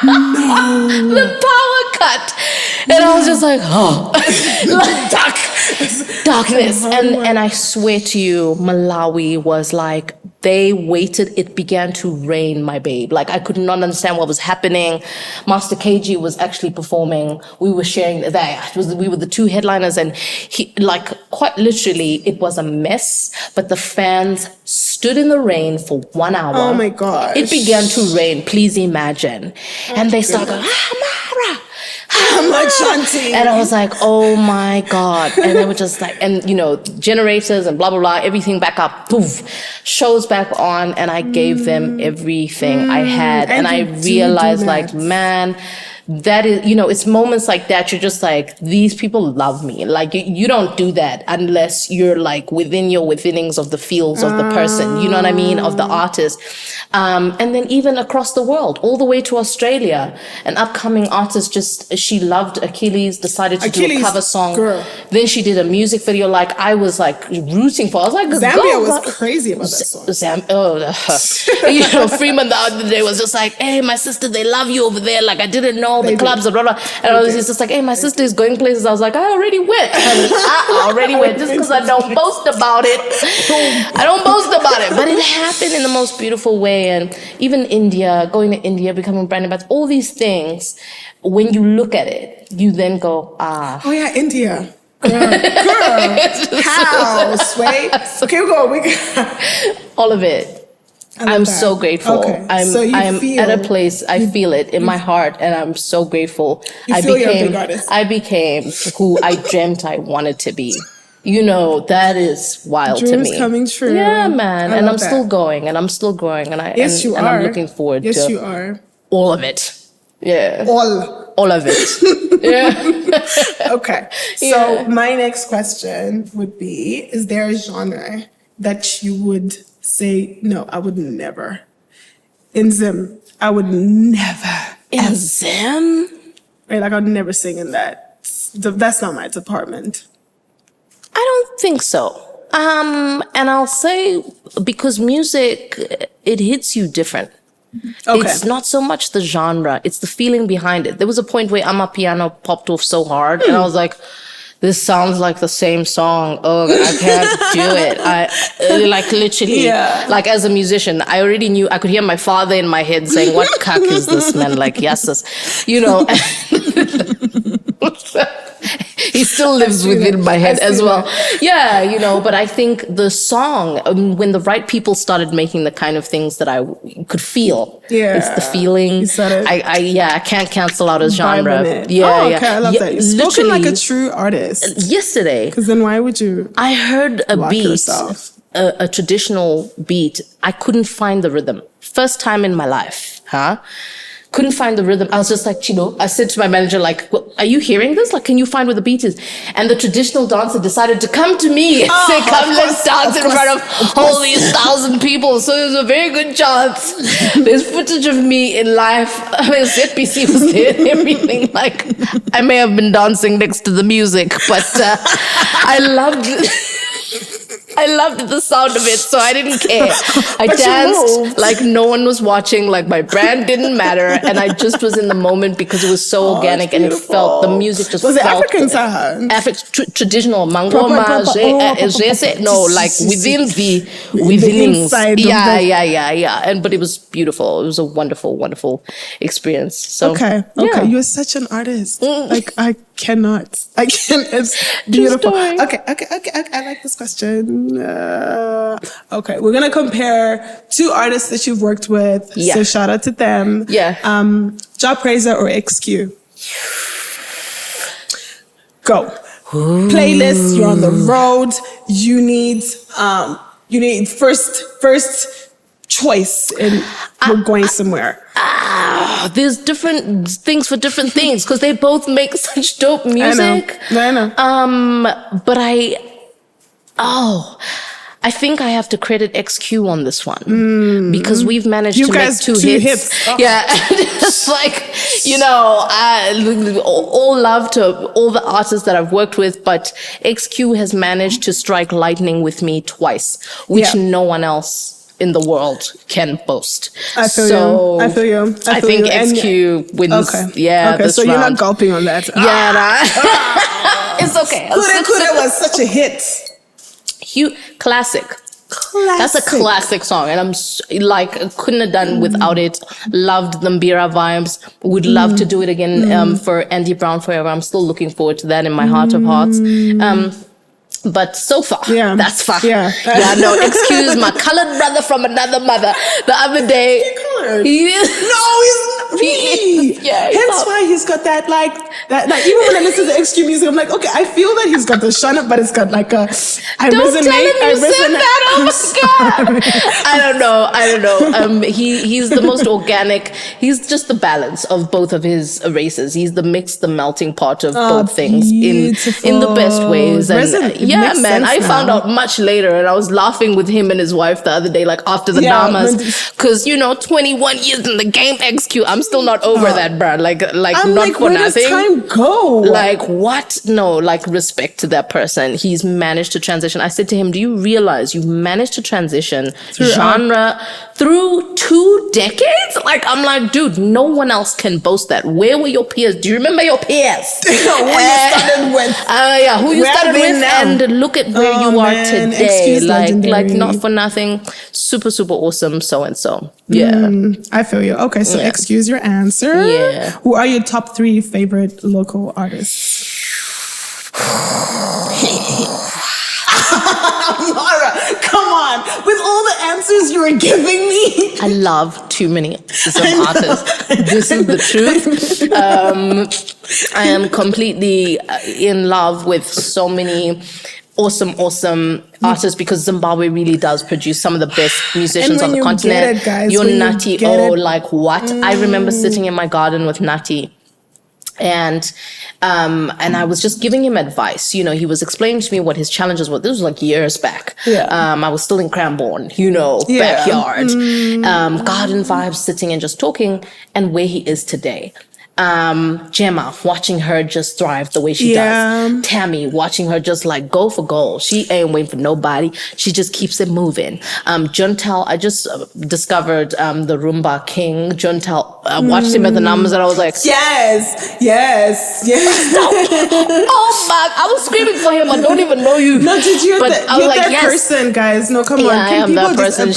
Speaker 3: The power cut. And I was just like, oh, like, darkness. And I swear to you, Malawi was like, they waited. It began to rain, my babe. Like, I could not understand what was happening. Master KG was actually performing. We were sharing that. We were the two headliners, and he, like, quite literally, it was a mess. But the fans stood in the rain for 1 hour.
Speaker 2: Oh my gosh.
Speaker 3: It began to rain. Please imagine. And they started going, Ammara. And I was like, oh my God. And they were just like, and you know, generators and blah, blah, blah, everything back up, poof, shows back on. And I gave them everything I had. And I realized, like, man, that is, you know, it's moments like that. You're just like, these people love me. Like, you don't do that unless you're like within your withinings of the feels of the person, you know what I mean? Of the artist. And then even across the world, all the way to Australia, an upcoming artist she loved Achilles, decided to do a cover song. Girl. Then she did a music video. Like, I was like rooting for, I was like,
Speaker 2: Zambia was crazy about that song.
Speaker 3: You know, Freeman the other day was just like, hey, my sister, they love you over there. Like, I didn't know the clubs and blah, blah. And I was just like, hey, my sister is going places. I was like, I already went. I already went, just because I don't boast about it. I don't boast about it, but it happened in the most beautiful way. And even India, going to India, becoming brand ambassador, all these things, when you look at it, you then go, ah.
Speaker 2: Oh yeah, India. Girl. How, Sway? Okay, we go.
Speaker 3: All of it. I'm so grateful.
Speaker 2: Okay.
Speaker 3: I'm at a place, I feel it in my heart, and I'm so grateful. I became who I dreamt I wanted to be. You know, that is wild to me.
Speaker 2: Dreams coming true.
Speaker 3: Yeah, man. And I'm still going, and I'm still growing, and I'm looking forward to
Speaker 2: you are.
Speaker 3: All of it. Yeah.
Speaker 2: All
Speaker 3: of it. Yeah.
Speaker 2: Okay. So my next question would be, is there a genre that you would say, no, I would never. In Zim, I would never.
Speaker 3: In Zim?
Speaker 2: Right, like, I'd never sing in that. That's not my department.
Speaker 3: I don't think so. And I'll say, because music, it hits you different. Okay. It's not so much the genre, it's the feeling behind it. There was a point where Amapiano popped off so hard, and I was like, this sounds like the same song. Oh, I can't do it. I like, literally, like, as a musician, I already knew, I could hear my father in my head saying, what cuck is this, man? Like, yes, you know. He still lives within my head as well. Yeah, you know, but I think the song, when the right people started making the kind of things that I could feel. Yeah. It's the feeling. I can't cancel out a genre.
Speaker 2: Yeah, okay, I love that. You're spoken like a true artist.
Speaker 3: Yesterday.
Speaker 2: Because then why would you?
Speaker 3: I heard a beat, a traditional beat. I couldn't find the rhythm. First time in my life, couldn't find the rhythm. I was just like, Chino, I said to my manager, like, well, are you hearing this? Like, can you find where the beat is? And the traditional dancer decided to come to me and say, come, let's dance in front of all these 1,000 people. So it was a very good chance. There's footage of me in live. I mean, ZPC was there and everything. Like, I may have been dancing next to the music, but I loved the sound of it, so I didn't care. I danced like no one was watching, like my brand didn't matter, and I just was in the moment because it was so organic and it felt, the music just
Speaker 2: was
Speaker 3: felt.
Speaker 2: Was it African sound?
Speaker 3: Traditional, mangoma, no, like within the
Speaker 2: inside.
Speaker 3: Yeah. But it was beautiful. It was a wonderful, wonderful experience. So
Speaker 2: okay, you're such an artist. Like, cannot. I can't. It's beautiful. Okay. I like this question. Okay, we're gonna compare two artists that you've worked with.
Speaker 3: Yeah.
Speaker 2: So shout out to them.
Speaker 3: Yeah.
Speaker 2: Job Praiser or XQ. Go. Ooh. Playlist. You're on the road. You need first choice, and we're going somewhere.
Speaker 3: There's different things for different things because they both make such dope music.
Speaker 2: I know.
Speaker 3: But I think I have to credit XQ on this one because we've managed to make two hits. Oh. Yeah, it's like, all love to all the artists that I've worked with, but XQ has managed to strike lightning with me twice, which no one else in the world can boast.
Speaker 2: I feel you.
Speaker 3: I think XQ wins. Okay. Yeah.
Speaker 2: Okay. So round. You're not gulping on that.
Speaker 3: Yeah. It's okay.
Speaker 2: Kuda was such a hit.
Speaker 3: Classic. That's a classic song, and I'm couldn't have done without it. Loved the Mbira vibes. Would love to do it again for Andy Brown Forever. I'm still looking forward to that in my heart of hearts. But so far, that's far.
Speaker 2: Yeah.
Speaker 3: No, excuse my colored brother from another mother. The other day,
Speaker 2: he is. No, he's not really. Hence why he's got that even when I listen to XQ music, I'm like, okay, I feel that he's got the shine up, but it's got like a. I
Speaker 3: don't
Speaker 2: resonate.
Speaker 3: Tell him you said that. Oh my God. I don't know. He's the most organic. He's just the balance of both of his races. He's the mix, the melting pot of both things in the best ways. And man, I found out much later, and I was laughing with him and his wife the other day, like after the dramas, because 21 years in the game, XQ, I'm still not over that, bro. Like I'm not for
Speaker 2: where
Speaker 3: nothing.
Speaker 2: Does time go?
Speaker 3: Like what? No, like respect to that person. He's managed to transition. I said to him, "Do you realize you managed to transition genre through 2 decades?" Like I'm like, dude, no one else can boast that. Where were your peers? Do you remember your peers?
Speaker 2: Who you started with?
Speaker 3: Who you started with? And look at where you are today. Like not for nothing. Super, super awesome. So and so. Yeah.
Speaker 2: I feel you. Okay, so excuse your answer.
Speaker 3: Yeah.
Speaker 2: Who are your top 3 favorite local artists? Ammara, come on. With all the answers you were giving me.
Speaker 3: I love too many artists. This is the truth. I am completely in love with so many awesome artists because Zimbabwe really does produce some of the best musicians on the continent. You're Nutty. Like what? I remember sitting in my garden with Nutty. And I was just giving him advice. He was explaining to me what his challenges were. This was like years back. Yeah. I was still in Cranbourne, backyard, garden vibes, sitting and just talking, and where he is today. Gemma, watching her just thrive the way she does. Tammy, watching her just like go for gold. She ain't waiting for nobody. She just keeps it moving. Juntel, I just discovered the Rumba King. Juntel, I watched him at the numbers and I was like,
Speaker 2: yes.
Speaker 3: Oh my, I was screaming for him. I don't even know you.
Speaker 2: No, did you? But I was like, that person, guys. No, come on.
Speaker 3: I am that person.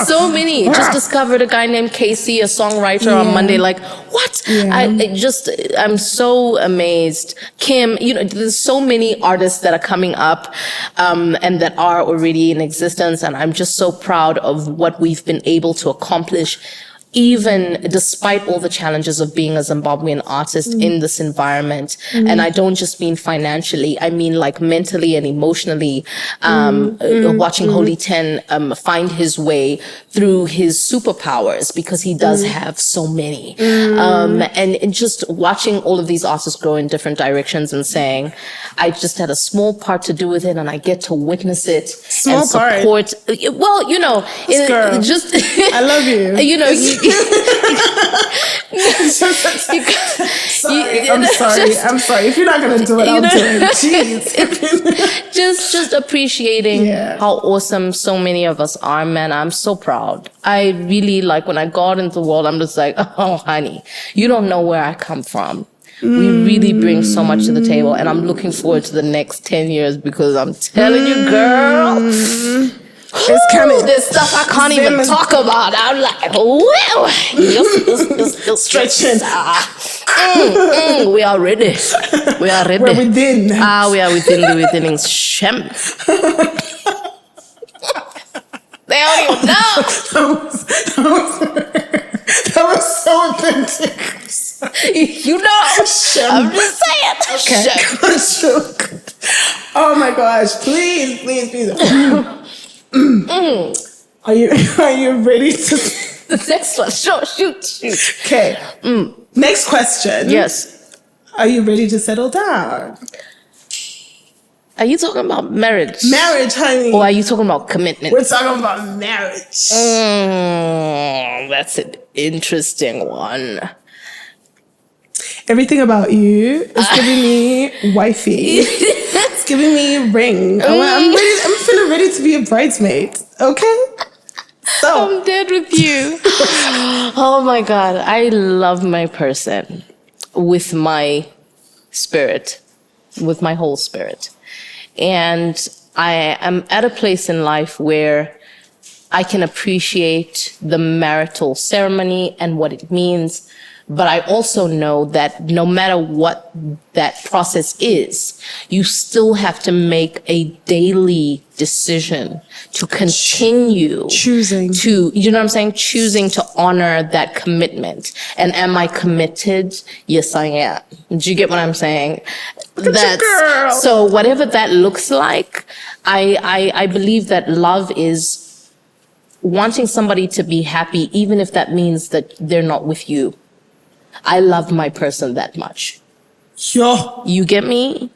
Speaker 3: So many. Just discovered a guy named Casey, a songwriter. On Monday, like what? I'm so amazed. Kim, there's so many artists that are coming up and that are already in existence, and I'm just so proud of what we've been able to accomplish, even despite all the challenges of being a Zimbabwean artist in this environment. And I don't just mean financially, I mean like mentally and emotionally, watching Holy Ten find his way through his superpowers, because he does have so many. And just watching all of these artists grow in different directions and saying, I just had a small part to do with it, and I get to witness it and support. Well,
Speaker 2: girl,
Speaker 3: just
Speaker 2: I love you. I'm sorry. If you're not gonna do it, I'll do it. Jeez.
Speaker 3: just appreciating how awesome so many of us are, man. I'm so proud. I really when I go out into the world, I'm just like, oh, honey, you don't know where I come from. We really bring so much to the table, and I'm looking forward to the next 10 years because I'm telling you, girl.
Speaker 2: It's coming.
Speaker 3: There's stuff I can't even talk about. I'm like, well, you're stretching. We are ready. We are ready.
Speaker 2: We're within.
Speaker 3: We are within the within Shem. They don't even know.
Speaker 2: That was so authentic.
Speaker 3: You know. I'm just saying.
Speaker 2: Okay. Oh my gosh. Please. Are you ready to...
Speaker 3: The next one. Sure, shoot.
Speaker 2: Okay. Next question.
Speaker 3: Yes.
Speaker 2: Are you ready to settle down?
Speaker 3: Are you talking about marriage?
Speaker 2: Marriage, honey.
Speaker 3: Or are you talking about commitment?
Speaker 2: We're talking about marriage.
Speaker 3: That's an interesting one.
Speaker 2: Everything about you is giving me wifey. It's giving me ring. I'm feeling ready to be a bridesmaid. Okay? So.
Speaker 3: I'm dead with you. Oh my God. I love my person with my spirit, with my whole spirit. And I am at a place in life where I can appreciate the marital ceremony and what it means. But I also know that no matter what that process is, you still have to make a daily decision to continue
Speaker 2: choosing
Speaker 3: to, you know what I'm saying? Choosing to honor that commitment. And am I committed? Yes, I am. Do you get what I'm saying?
Speaker 2: Girl.
Speaker 3: So whatever that looks like, I believe that love is wanting somebody to be happy, even if that means that they're not with you. I love my person that much.
Speaker 2: Sure.
Speaker 3: You get me?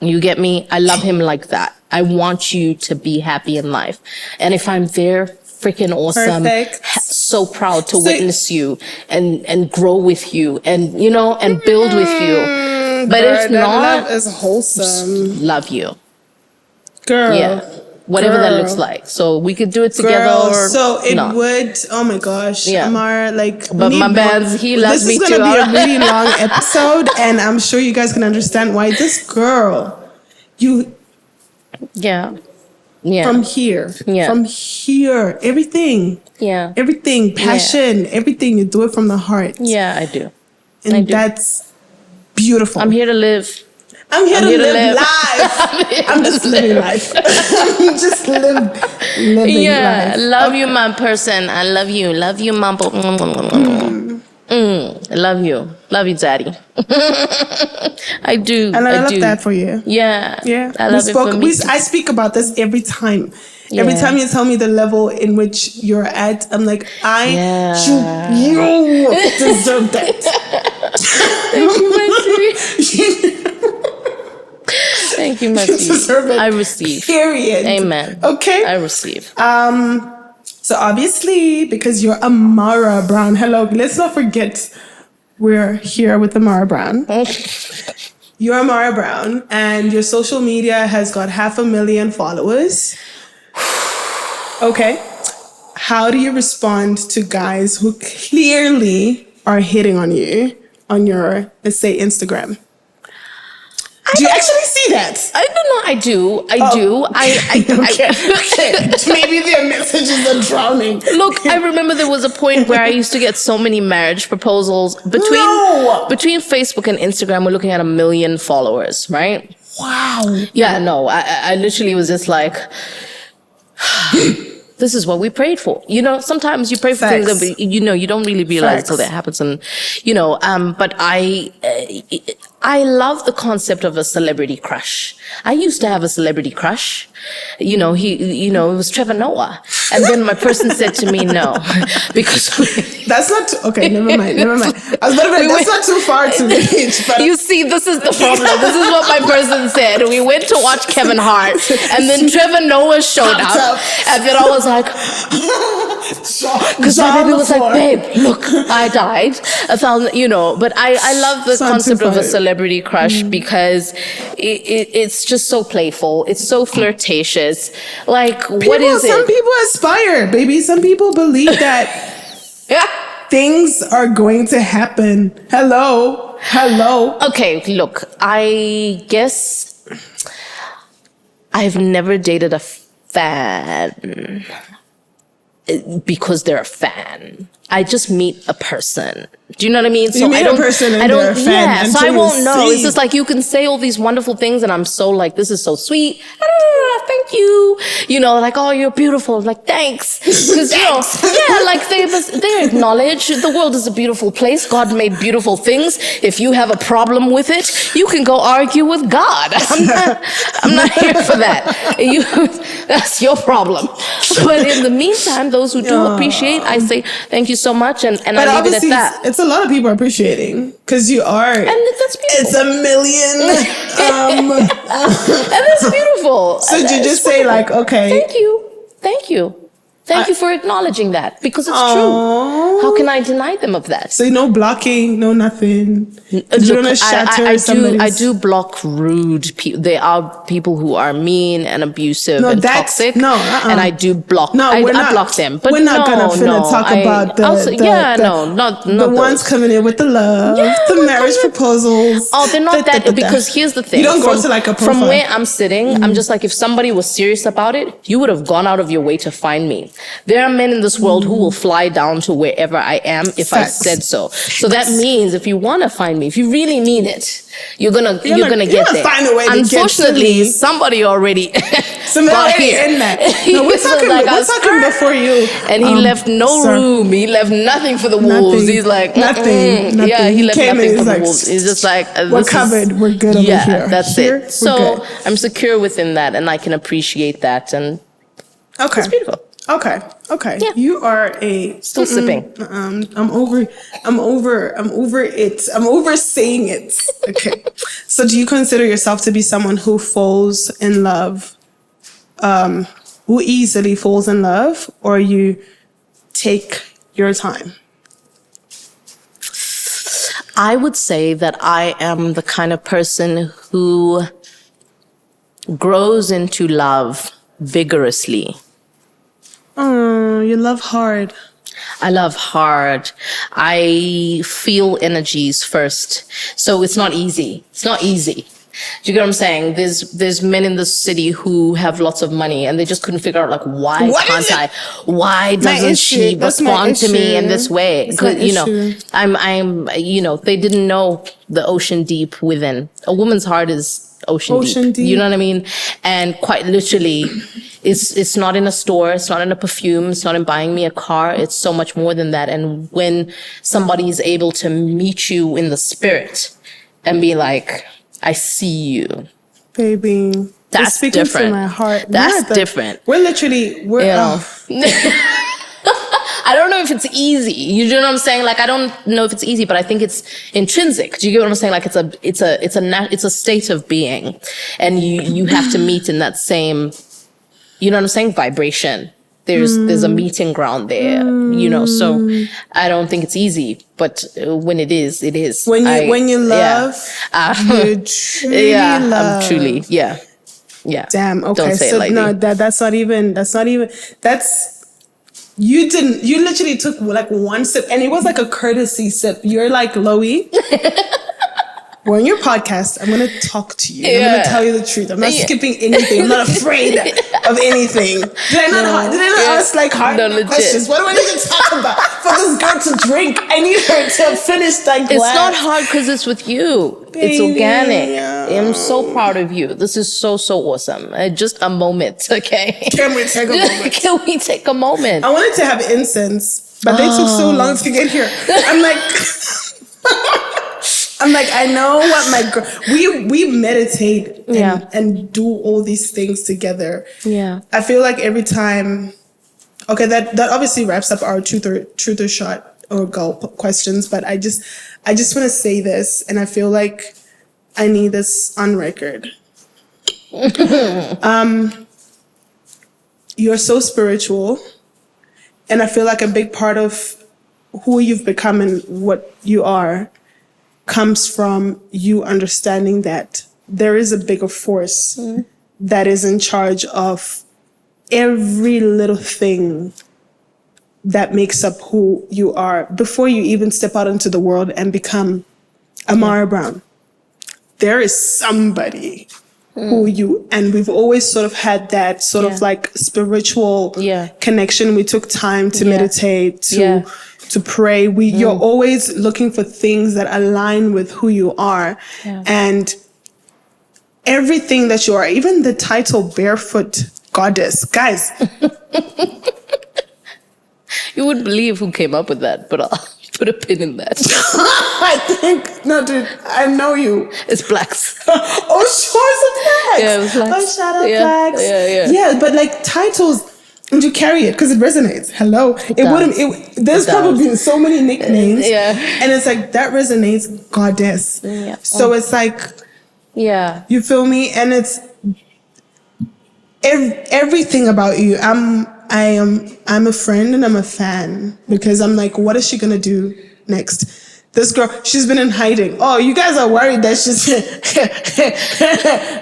Speaker 3: You get me? I love him like that. I want you to be happy in life. And if I'm there, freaking awesome.
Speaker 2: Perfect.
Speaker 3: So proud to witness you and grow with you and, you know, and build with you. But if not,
Speaker 2: love is wholesome.
Speaker 3: love you.
Speaker 2: Girl.
Speaker 3: Yeah. Whatever that looks like. So we could do it together or
Speaker 2: so it
Speaker 3: not.
Speaker 2: would, oh my gosh,
Speaker 3: Yeah.
Speaker 2: Ammara, like.
Speaker 3: But my bands, he loves me too.
Speaker 2: This is going to be a really long episode, and I'm sure you guys can understand why this girl,
Speaker 3: Yeah.
Speaker 2: from here, everything.
Speaker 3: Yeah.
Speaker 2: Everything, passion, everything, you do it from the heart.
Speaker 3: Yeah, I do.
Speaker 2: And that's beautiful.
Speaker 3: I'm here to live.
Speaker 2: I'm here to live life. I'm just living life. I'm just living life.
Speaker 3: Love you, my person. I love you. Love you, mambo. I love you. Love you, daddy. I do.
Speaker 2: And I love that for you.
Speaker 3: Yeah.
Speaker 2: Yeah.
Speaker 3: I love it for me.
Speaker 2: I speak about this every time. Yeah. Every time you tell me the level in which you're at, I'm like, you deserve that.
Speaker 3: Thank you, my sweet. Thank you, my sweet. I receive.
Speaker 2: Period.
Speaker 3: Amen.
Speaker 2: Okay.
Speaker 3: I receive.
Speaker 2: So obviously, because you're Ammara Brown, hello, let's not forget we're here with Ammara Brown. You're Ammara Brown, and your social media has got 500,000 followers. Okay. How do you respond to guys who clearly are hitting on you on your, let's say, Instagram? Do you actually see that?
Speaker 3: I don't know. I do.
Speaker 2: Okay. Maybe their messages are drowning.
Speaker 3: Look, I remember there was a point where I used to get so many marriage proposals between Facebook and Instagram. We're looking at 1 million followers, right?
Speaker 2: Wow.
Speaker 3: Yeah, no, I literally was just like, this is what we prayed for. You know, sometimes you pray for things that, you know, you don't really realize until that happens. And, you know, but I love the concept of a celebrity crush. I used to have a celebrity crush. You know, it was Trevor Noah. And then my person said to me, no, because
Speaker 2: that's not, okay, never mind. I was that's not too far to reach. But
Speaker 3: you see, this is the problem. This is what my person said. We went to watch Kevin Hart, and then Trevor Noah showed up. And then I was like, because my baby was like, babe, look, I died 1,000, you know. But I love the concept of a celebrity crush because it's just so playful. It's so flirtatious. Like, what is it?
Speaker 2: Some people aspire, baby. Some people believe that things are going to happen. Hello.
Speaker 3: Okay, look, I guess I've never dated a fan because they're a fan. I just meet a person Do you know what I mean? So
Speaker 2: you meet a person and they're a fan
Speaker 3: so I won't know.
Speaker 2: see.
Speaker 3: It's just like you can say all these wonderful things and I'm so like, this is so sweet. Thank you. You know, like, oh, you're beautiful. I'm like, thanks. Because, you know, yeah, like they acknowledge the world is a beautiful place. God made beautiful things. If you have a problem with it, you can go argue with God. I'm not here for that. That's your problem. But in the meantime, those who do appreciate, I say thank you so much, and I leave it at that.
Speaker 2: It's a lot of people appreciating because you are, and
Speaker 3: that's beautiful.
Speaker 2: It's a million.
Speaker 3: And that's beautiful.
Speaker 2: So did you just say like, okay,
Speaker 3: thank you for acknowledging that, because it's true. How can I deny them of that?
Speaker 2: So no blocking, no nothing.
Speaker 3: Look, I do block rude people. There are people who are mean and abusive and toxic. And I do block. I block them. But
Speaker 2: we're not gonna talk about the ones coming in with the love, the marriage proposals.
Speaker 3: Oh, they're not that. Because here's the thing.
Speaker 2: You don't go to like a profile.
Speaker 3: From where I'm sitting, I'm just like, if somebody was serious about it, you would have gone out of your way to find me. There are men in this world who will fly down to wherever I am if I said so. So that means if you want to find me, if you really need it, you're gonna get there.
Speaker 2: Find a way to
Speaker 3: Unfortunately,
Speaker 2: get to me.
Speaker 3: somebody already
Speaker 2: in that. No, we're talking before you.
Speaker 3: And he left no room. He left nothing for the wolves. He's like
Speaker 2: nothing.
Speaker 3: Yeah, he left nothing for the wolves. He's just like,
Speaker 2: we're covered. We're good over here.
Speaker 3: Yeah, that's it. So I'm secure within that, and I can appreciate that. And it's beautiful.
Speaker 2: Okay. Yeah. You are
Speaker 3: still sipping.
Speaker 2: I'm over it. I'm over saying it. Okay. So do you consider yourself to be someone who falls in love, who easily falls in love, or you take your time?
Speaker 3: I would say that I am the kind of person who grows into love vigorously.
Speaker 2: Oh, you love hard.
Speaker 3: I love hard. I feel energies first. So it's not easy. It's not easy. Do you get what I'm saying? There's men in the city who have lots of money and they just couldn't figure out like, why doesn't she respond to me in this way? You know, I'm they didn't know the ocean deep within. A woman's heart is ocean deep. You know what I mean? And quite literally, it's not in a store, it's not in a perfume, it's not in buying me a car, it's so much more than that. And when somebody is able to meet you in the spirit and be like, I see you.
Speaker 2: Baby.
Speaker 3: That's
Speaker 2: speaking
Speaker 3: different.
Speaker 2: From my heart.
Speaker 3: That's different.
Speaker 2: We're literally,
Speaker 3: I don't know if it's easy. You know what I'm saying? Like, I don't know if it's easy, but I think it's intrinsic. Do you get what I'm saying? Like, it's a state of being, and you have to meet in that same, you know what I'm saying? Vibration. There's a meeting ground there, so I don't think it's easy, but when it is, it is.
Speaker 2: When you love, you truly love.
Speaker 3: I'm truly, yeah.
Speaker 2: Damn, okay.
Speaker 3: Don't say it like
Speaker 2: you literally took like one sip and it was like a courtesy sip. You're like, Loewi, we're on your podcast. I'm going to talk to you. I'm going to tell you the truth. I'm not skipping anything. I'm not afraid of anything. Did I not ask like hard questions? What do I need to talk about? For this girl to drink, I need her to finish that glass.
Speaker 3: It's not hard because it's with you. Baby, it's organic. Yeah. I'm so proud of you. This is so awesome. Just a moment, okay?
Speaker 2: Can we take a moment?
Speaker 3: Can we take a moment?
Speaker 2: I wanted to have incense, but they took so long to get here. I'm like, I know what my girl. We meditate and do all these things together.
Speaker 3: Yeah.
Speaker 2: I feel like every time. Okay, that obviously wraps up our truth or shot or gulp questions, but I just want to say this, and I feel like I need this on record. You're so spiritual, and I feel like a big part of who you've become and what you are comes from you understanding that there is a bigger force that is in charge of every little thing that makes up who you are before you even step out into the world and become Ammara Brown. There is somebody who you, and we've always sort of had that sort of like spiritual connection. We took time to meditate, to to pray. You're always looking for things that align with who you are.
Speaker 3: Yeah.
Speaker 2: And everything that you are, even the title Barefoot Goddess, guys.
Speaker 3: You wouldn't believe who came up with that, but I'll put a pin in that.
Speaker 2: I think, no, dude, I know you.
Speaker 3: It's Blacks.
Speaker 2: Oh, sure, it's Blacks.
Speaker 3: Yeah, it was Blacks.
Speaker 2: Oh, shout out
Speaker 3: Yeah,
Speaker 2: Blacks.
Speaker 3: yeah.
Speaker 2: Yeah, but like titles, and you carry it because it resonates. Hello. There's probably been so many nicknames. And it's like, that resonates, goddess.
Speaker 3: Yeah.
Speaker 2: So it's like, you feel me? And it's everything about you. I'm a friend and I'm a fan because I'm like, what is she gonna do next? This girl, she's been in hiding. Oh, you guys are worried that she's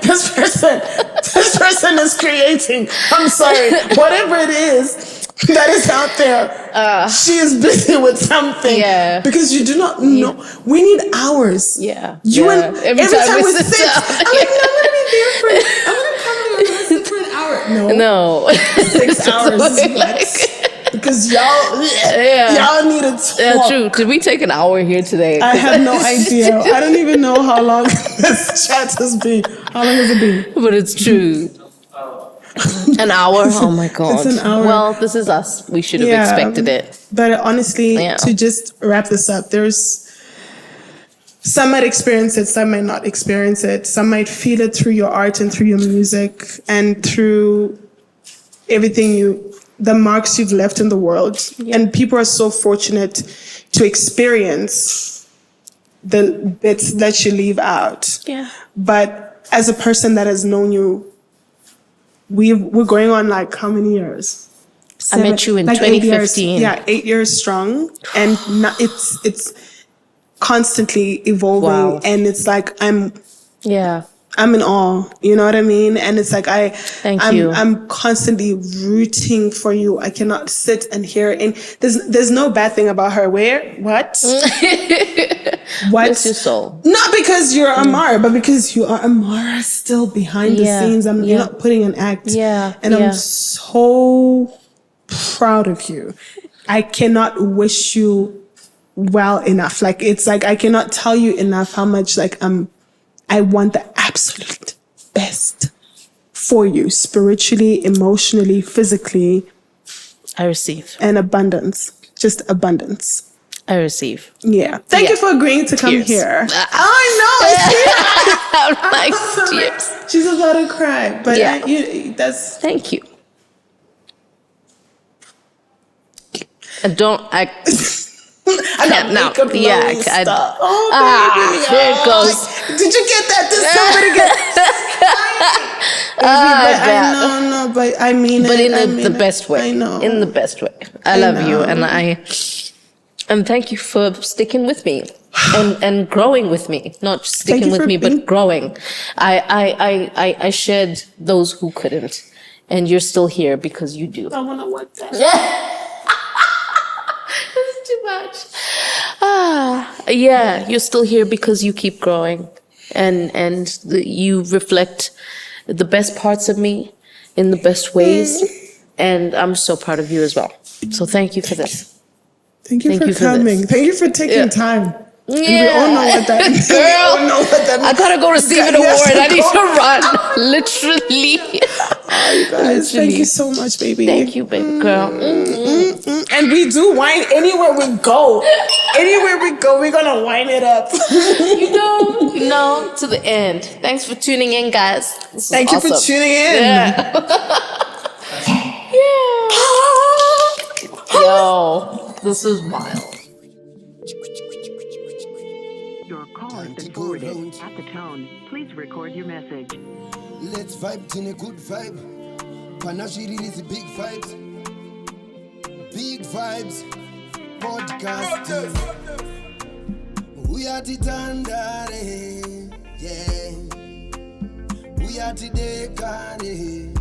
Speaker 2: this person is creating. I'm sorry, whatever it is that is out there, she is busy with something.
Speaker 3: Yeah.
Speaker 2: Because you do not know. We need hours.
Speaker 3: Yeah.
Speaker 2: And every time we sit down, I'm like, no, I'm gonna be there I'm gonna come to listen for an hour.
Speaker 3: No.
Speaker 2: 6 hours. Because y'all need to talk.
Speaker 3: Yeah, true. Did we take an hour here today?
Speaker 2: I have no idea. I don't even know how long this chat has been. How long has it been?
Speaker 3: But it's true. An hour? Oh my God.
Speaker 2: It's an hour.
Speaker 3: Well, this is us. We should have expected it.
Speaker 2: But honestly, to just wrap this up, some might experience it, some might not experience it. Some might feel it through your art and through your music and through everything the marks you've left in the world. Yeah. And people are so fortunate to experience the bits that you leave out.
Speaker 3: Yeah.
Speaker 2: But as a person that has known you, we're going on like how many years?
Speaker 3: I met you in 2015.
Speaker 2: 8 years strong. And it's constantly evolving.
Speaker 3: Wow.
Speaker 2: And it's like I'm in awe, you know what I mean? And it's like I'm constantly rooting for you. I cannot sit and hear it. And there's no bad thing about her. What? What?
Speaker 3: Bless your soul.
Speaker 2: Not because you're Ammara, but because you are Ammara still behind the scenes. You're not putting an act. And I'm so proud of you. I cannot wish you well enough. Like, it's like, I cannot tell you enough how much I want the absolute best for you, spiritually, emotionally, physically.
Speaker 3: I receive.
Speaker 2: And abundance. Just abundance.
Speaker 3: I receive.
Speaker 2: Yeah. Thank you for agreeing to come here. I know.
Speaker 3: I'm like, tears.
Speaker 2: She's about to cry. But
Speaker 3: thank you. And don't act.
Speaker 2: There it
Speaker 3: goes.
Speaker 2: Did you get that? Did somebody get but I mean
Speaker 3: but
Speaker 2: it.
Speaker 3: in the best way.
Speaker 2: I know.
Speaker 3: In the best way. I love you, and thank you for sticking with me and growing with me. Not just sticking with me, but growing. I shared those who couldn't, and you're still here because you do.
Speaker 2: I want to work that.
Speaker 3: It's too much. You're still here because you keep growing, and you reflect the best parts of me in the best ways, and I'm so proud of you as well. So thank you for this.
Speaker 2: Thank you for coming. Thank you for taking time. And we all know what that means.
Speaker 3: Girl, I gotta go receive an award. I need to run. Literally.
Speaker 2: Oh, you guys, thank you so much, baby.
Speaker 3: Thank you, baby girl.
Speaker 2: And we do wine anywhere we go. Anywhere we go, we're gonna wine it up.
Speaker 3: You know, to the end. Thanks for tuning in, guys.
Speaker 2: Thank you for tuning in.
Speaker 3: Yo, this is wild.
Speaker 5: Your call has been forwarded. At the tone, please record your message.
Speaker 4: Let's vibe in a good vibe. Panache release big vibes. Big Vibes Podcast. We are the Tanakays. Yeah. We are the Decane.